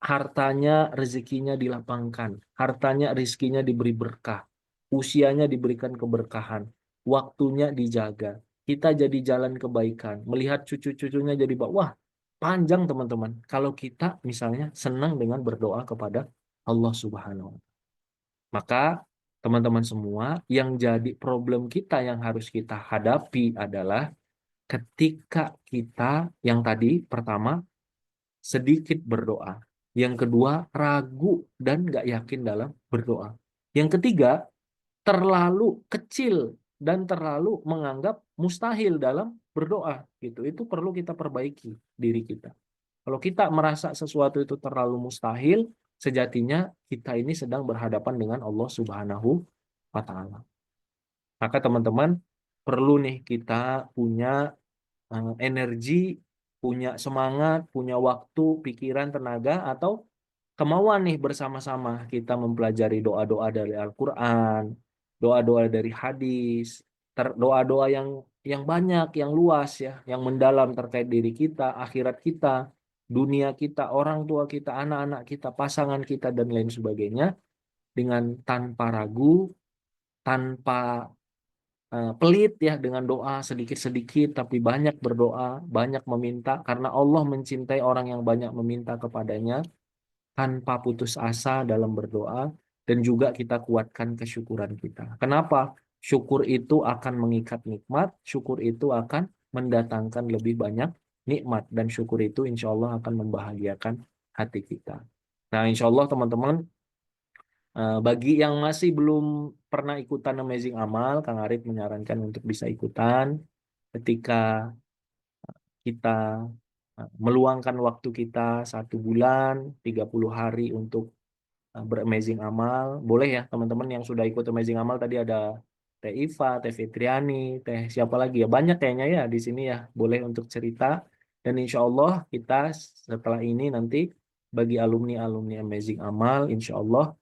Hartanya, rezekinya dilapangkan, hartanya, rizkinya diberi berkah, usianya diberikan keberkahan, waktunya dijaga. Kita jadi jalan kebaikan, melihat cucu-cucunya jadi wah, panjang teman-teman. Kalau kita misalnya senang dengan berdoa kepada Allah Subhanahu wa Ta'ala. Maka teman-teman semua, yang jadi problem kita yang harus kita hadapi adalah ketika kita yang tadi pertama sedikit berdoa, yang kedua ragu dan nggak yakin dalam berdoa, yang ketiga terlalu kecil dan terlalu menganggap mustahil dalam berdoa gitu. Itu perlu kita perbaiki diri kita. Kalau kita merasa sesuatu itu terlalu mustahil, sejatinya kita ini sedang berhadapan dengan Allah Subhanahu wa Ta'ala. Maka teman-teman perlu nih kita punya energi, punya semangat, punya waktu, pikiran, tenaga, atau kemauan nih bersama-sama kita mempelajari doa-doa dari Al-Quran, doa-doa dari hadis, doa-doa yang banyak, yang luas ya, yang mendalam terkait diri kita, akhirat kita, dunia kita, orang tua kita, anak-anak kita, pasangan kita, dan lain sebagainya, dengan tanpa ragu, tanpa pelit ya, dengan doa sedikit-sedikit tapi banyak berdoa, banyak meminta, karena Allah mencintai orang yang banyak meminta kepadanya, tanpa putus asa dalam berdoa, dan juga kita kuatkan kesyukuran kita. Kenapa? Syukur itu akan mengikat nikmat, syukur itu akan mendatangkan lebih banyak nikmat, dan syukur itu insya Allah akan membahagiakan hati kita. Nah, insya Allah teman-teman, bagi yang masih belum pernah ikutan Amazing Amal, Kang Arif menyarankan untuk bisa ikutan ketika kita meluangkan waktu kita 1 bulan, 30 hari untuk beramazing amal. Boleh ya teman-teman yang sudah ikut Amazing Amal, tadi ada Teh Iva, Teh Fitriani, Teh siapa lagi ya? Banyak kayaknya ya di sini ya. Boleh untuk cerita. Dan insya Allah kita setelah ini nanti bagi alumni-alumni Amazing Amal, insya Allah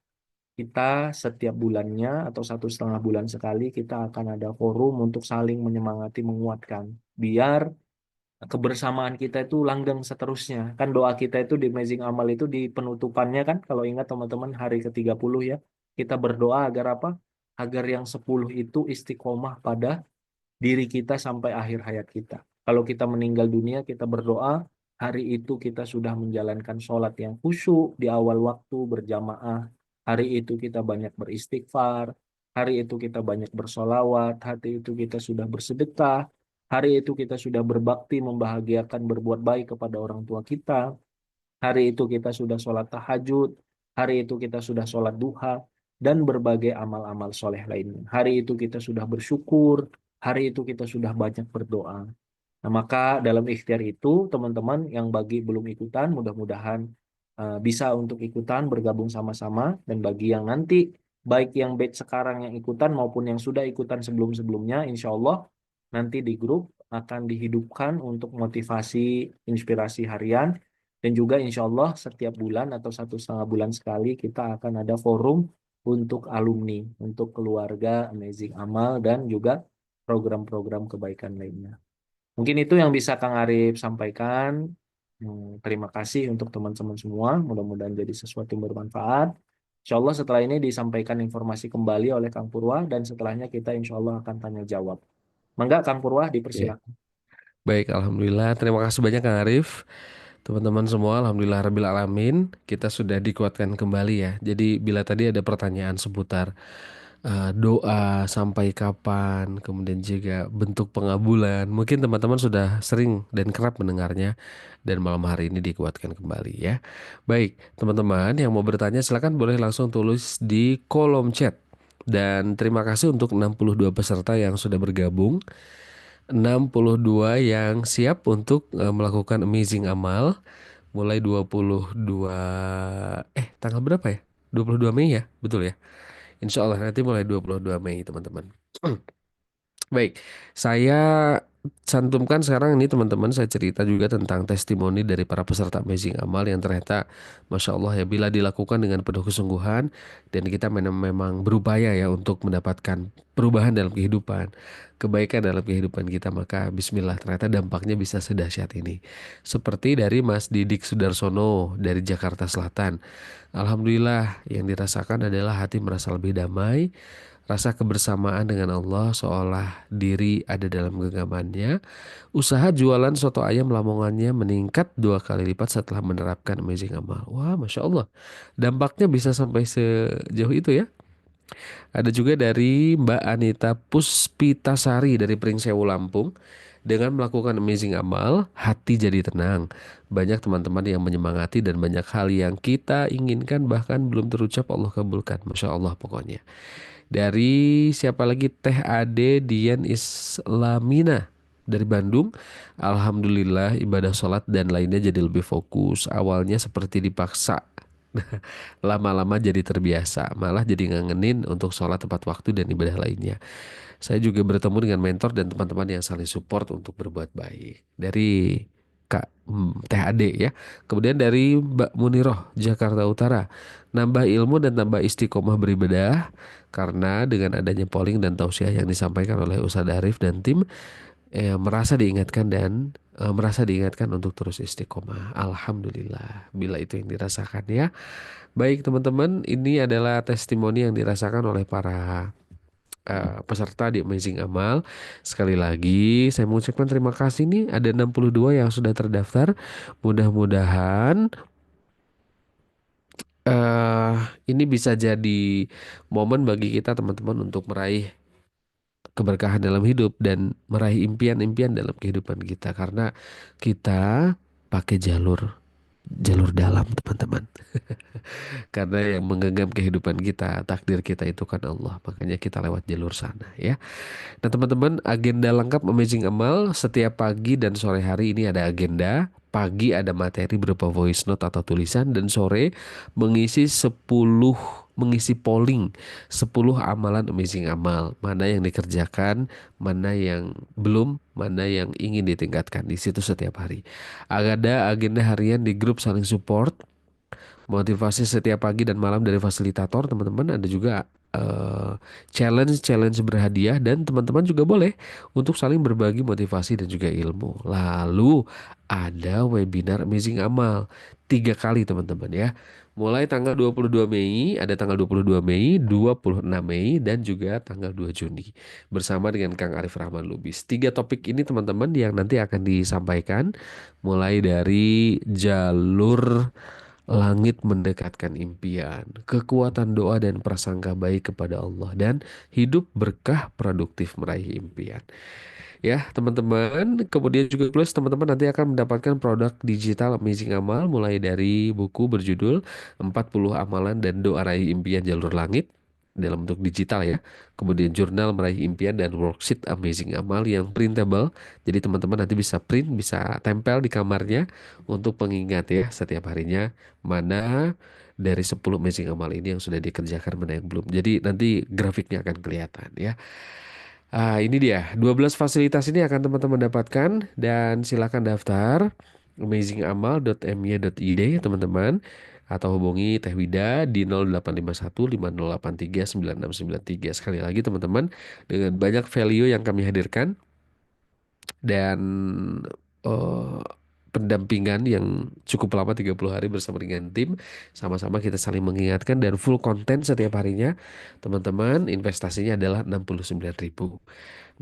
kita setiap bulannya atau 1,5 bulan sekali kita akan ada forum untuk saling menyemangati, menguatkan. Biar kebersamaan kita itu langgeng seterusnya. Kan doa kita itu di Amazing Amal itu di penutupannya kan, kalau ingat teman-teman, hari ke-30 ya, kita berdoa agar apa? Agar yang 10 itu istiqomah pada diri kita sampai akhir hayat kita. Kalau kita meninggal dunia, kita berdoa hari itu kita sudah menjalankan sholat yang khusyuk di awal waktu berjamaah. Hari itu kita banyak beristighfar. Hari itu kita banyak bersolawat. Hari itu kita sudah bersedekah. Hari itu kita sudah berbakti, membahagiakan, berbuat baik kepada orang tua kita. Hari itu kita sudah sholat tahajud. Hari itu kita sudah sholat duha. Dan berbagai amal-amal soleh lainnya. Hari itu kita sudah bersyukur. Hari itu kita sudah banyak berdoa. Nah, maka dalam ikhtiar itu, teman-teman yang bagi belum ikutan, mudah-mudahan bisa untuk ikutan, bergabung sama-sama. Dan bagi yang nanti, baik yang batch sekarang yang ikutan maupun yang sudah ikutan sebelum-sebelumnya, insya Allah nanti di grup akan dihidupkan untuk motivasi, inspirasi harian. Dan juga insya Allah setiap bulan atau 1,5 bulan sekali kita akan ada forum untuk alumni, untuk keluarga Amazing Amal, dan juga program-program kebaikan lainnya. Mungkin itu yang bisa Kang Arif sampaikan. Terima kasih untuk teman-teman semua. Mudah-mudahan jadi sesuatu yang bermanfaat. Insya Allah setelah ini disampaikan informasi kembali oleh Kang Purwa, dan setelahnya kita insya Allah akan tanya jawab. Mangga Kang Purwa Ya. dipersilakan. Baik, Alhamdulillah. Terima kasih banyak Kang Arif. Teman-teman semua, Alhamdulillah Rabbil Alamin, kita sudah dikuatkan kembali ya. Jadi bila tadi ada pertanyaan seputar doa sampai kapan, kemudian juga bentuk pengabulan, mungkin teman-teman sudah sering dan kerap mendengarnya, dan malam hari ini dikuatkan kembali ya. Baik, teman-teman yang mau bertanya silakan boleh langsung tulis di kolom chat. Dan terima kasih untuk 62 peserta yang sudah bergabung. 62 yang siap untuk melakukan amazing amal mulai 22 tanggal berapa ya? 22 Mei ya, betul ya? Insya Allah nanti mulai 22 Mei teman-teman. Baik, saya cantumkan sekarang ini teman-teman, saya cerita juga tentang testimoni dari para peserta Amazing Amal yang ternyata Masya Allah ya, bila dilakukan dengan penuh kesungguhan dan kita memang berupaya ya untuk mendapatkan perubahan dalam kehidupan, kebaikan dalam kehidupan kita, maka Bismillah ternyata dampaknya bisa sedahsyat ini. Seperti dari Mas Didik Sudarsono dari Jakarta Selatan. Alhamdulillah yang dirasakan adalah hati merasa lebih damai, rasa kebersamaan dengan Allah seolah diri ada dalam genggamannya. Usaha jualan soto ayam Lamongannya meningkat 2 kali lipat setelah menerapkan Amazing Amal. Wah, Masya Allah. Dampaknya bisa sampai sejauh itu ya. Ada juga dari Mbak Anita Puspitasari dari Pringsewu Lampung. Dengan melakukan Amazing Amal, hati jadi tenang. Banyak teman-teman yang menyemangati dan banyak hal yang kita inginkan bahkan belum terucap Allah kabulkan. Masya Allah pokoknya. Dari siapa lagi? Teh Ade Dian Islamina dari Bandung. Alhamdulillah ibadah sholat dan lainnya jadi lebih fokus. Awalnya seperti dipaksa. Lama-lama jadi terbiasa. Malah jadi ngangenin untuk sholat tepat waktu dan ibadah lainnya. Saya juga bertemu dengan mentor dan teman-teman yang saling support untuk berbuat baik. Dari Teh Ade ya. Kemudian dari Mbak Muniroh, Jakarta Utara. Nambah ilmu dan tambah istiqomah beribadah karena dengan adanya polling dan tausiah yang disampaikan oleh Ustadz Arif dan tim merasa diingatkan dan merasa diingatkan untuk terus istiqomah. Alhamdulillah, bila itu yang dirasakan ya. Baik teman-teman, ini adalah testimoni yang dirasakan oleh para peserta di Amazing Amal. Sekali lagi saya mengucapkan terima kasih nih ada 62 yang sudah terdaftar. Mudah-mudahan eh ini bisa jadi momen bagi kita teman-teman untuk meraih keberkahan dalam hidup dan meraih impian-impian dalam kehidupan kita karena kita pakai jalur jalur dalam teman-teman. Karena yang menggenggam kehidupan kita, takdir kita itu kan Allah. Makanya kita lewat jalur sana ya. Nah teman-teman, agenda lengkap Amazing Amal setiap pagi dan sore hari ini ada agenda. Pagi ada materi berupa voice note atau tulisan dan sore mengisi polling 10 amalan Amazing Amal. Mana yang dikerjakan, mana yang belum, mana yang ingin ditingkatkan di situ setiap hari. Ada agenda harian di grup saling support. Motivasi setiap pagi dan malam dari fasilitator, teman-teman. Ada juga challenge berhadiah dan teman-teman juga boleh untuk saling berbagi motivasi dan juga ilmu. Lalu ada webinar Amazing Amal 3 kali teman-teman ya. Mulai tanggal 22 Mei, ada tanggal 22 Mei, 26 Mei, dan juga tanggal 2 Juni. Bersama dengan Kang Arif Rahman Lubis. 3 topik ini teman-teman yang nanti akan disampaikan. Mulai dari jalur langit mendekatkan impian, kekuatan doa dan prasangka baik kepada Allah, dan hidup berkah produktif meraih impian. Ya, teman-teman, kemudian juga plus teman-teman nanti akan mendapatkan produk digital Amazing Amal mulai dari buku berjudul 40 Amalan dan Doa Raih Impian Jalur Langit dalam bentuk digital ya. Kemudian jurnal meraih impian dan worksheet Amazing Amal yang printable. Jadi teman-teman nanti bisa print, bisa tempel di kamarnya untuk pengingat ya setiap harinya mana dari 10 Amazing Amal ini yang sudah dikerjakan, mana yang belum. Jadi nanti grafiknya akan kelihatan ya. Ini dia, 12 fasilitas ini akan teman-teman dapatkan dan silakan daftar amazingamal.my.id teman-teman atau hubungi Teh Wida di 0851 5083 9693. Sekali lagi teman-teman, dengan banyak value yang kami hadirkan dan eh, pendampingan yang cukup lama 30 hari bersama dengan tim, sama-sama kita saling mengingatkan dan full konten setiap harinya. Teman-teman, investasinya adalah 69.000.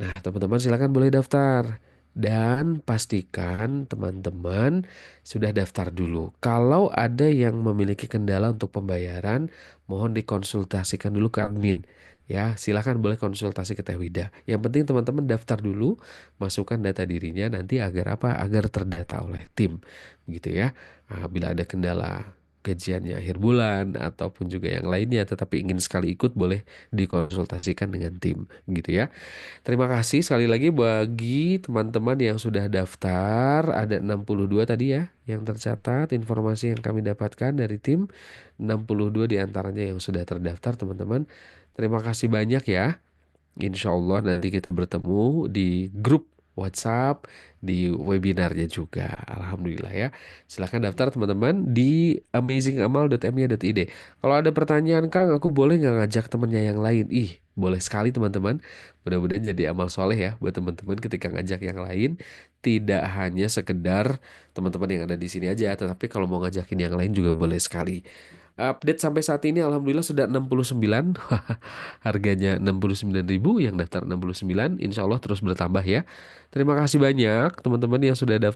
Nah, teman-teman silakan boleh daftar. Dan pastikan teman-teman sudah daftar dulu. Kalau ada yang memiliki kendala untuk pembayaran, mohon dikonsultasikan dulu ke admin. Ya, silakan boleh konsultasi ke Teh Wida. Yang penting teman-teman daftar dulu, masukkan data dirinya nanti agar apa? Agar terdata oleh tim, gitu ya. Bila ada kendala. gajiannya akhir bulan ataupun juga yang lainnya, tetapi ingin sekali ikut boleh dikonsultasikan dengan tim gitu ya. Terima kasih sekali lagi bagi teman-teman yang sudah daftar. Ada 62 tadi ya yang tercatat informasi yang kami dapatkan dari tim. 62 diantaranya yang sudah terdaftar teman-teman. Terima kasih banyak ya. Insya Allah nanti kita bertemu di grup WhatsApp, di webinarnya juga. Alhamdulillah ya. Silahkan daftar teman-teman di amazingamal.my.id. Kalau ada pertanyaan Kang, aku boleh nggak ngajak temennya yang lain? Ih, boleh sekali teman-teman. Mudah-mudahan jadi amal soleh ya buat teman-teman ketika ngajak yang lain. Tidak hanya sekedar teman-teman yang ada di sini aja, tetapi kalau mau ngajakin yang lain juga boleh sekali. Update sampai saat ini Alhamdulillah sudah 69. Harganya 69.000, yang daftar 69. Insya Allah terus bertambah ya. Terima kasih banyak teman-teman yang sudah daftar.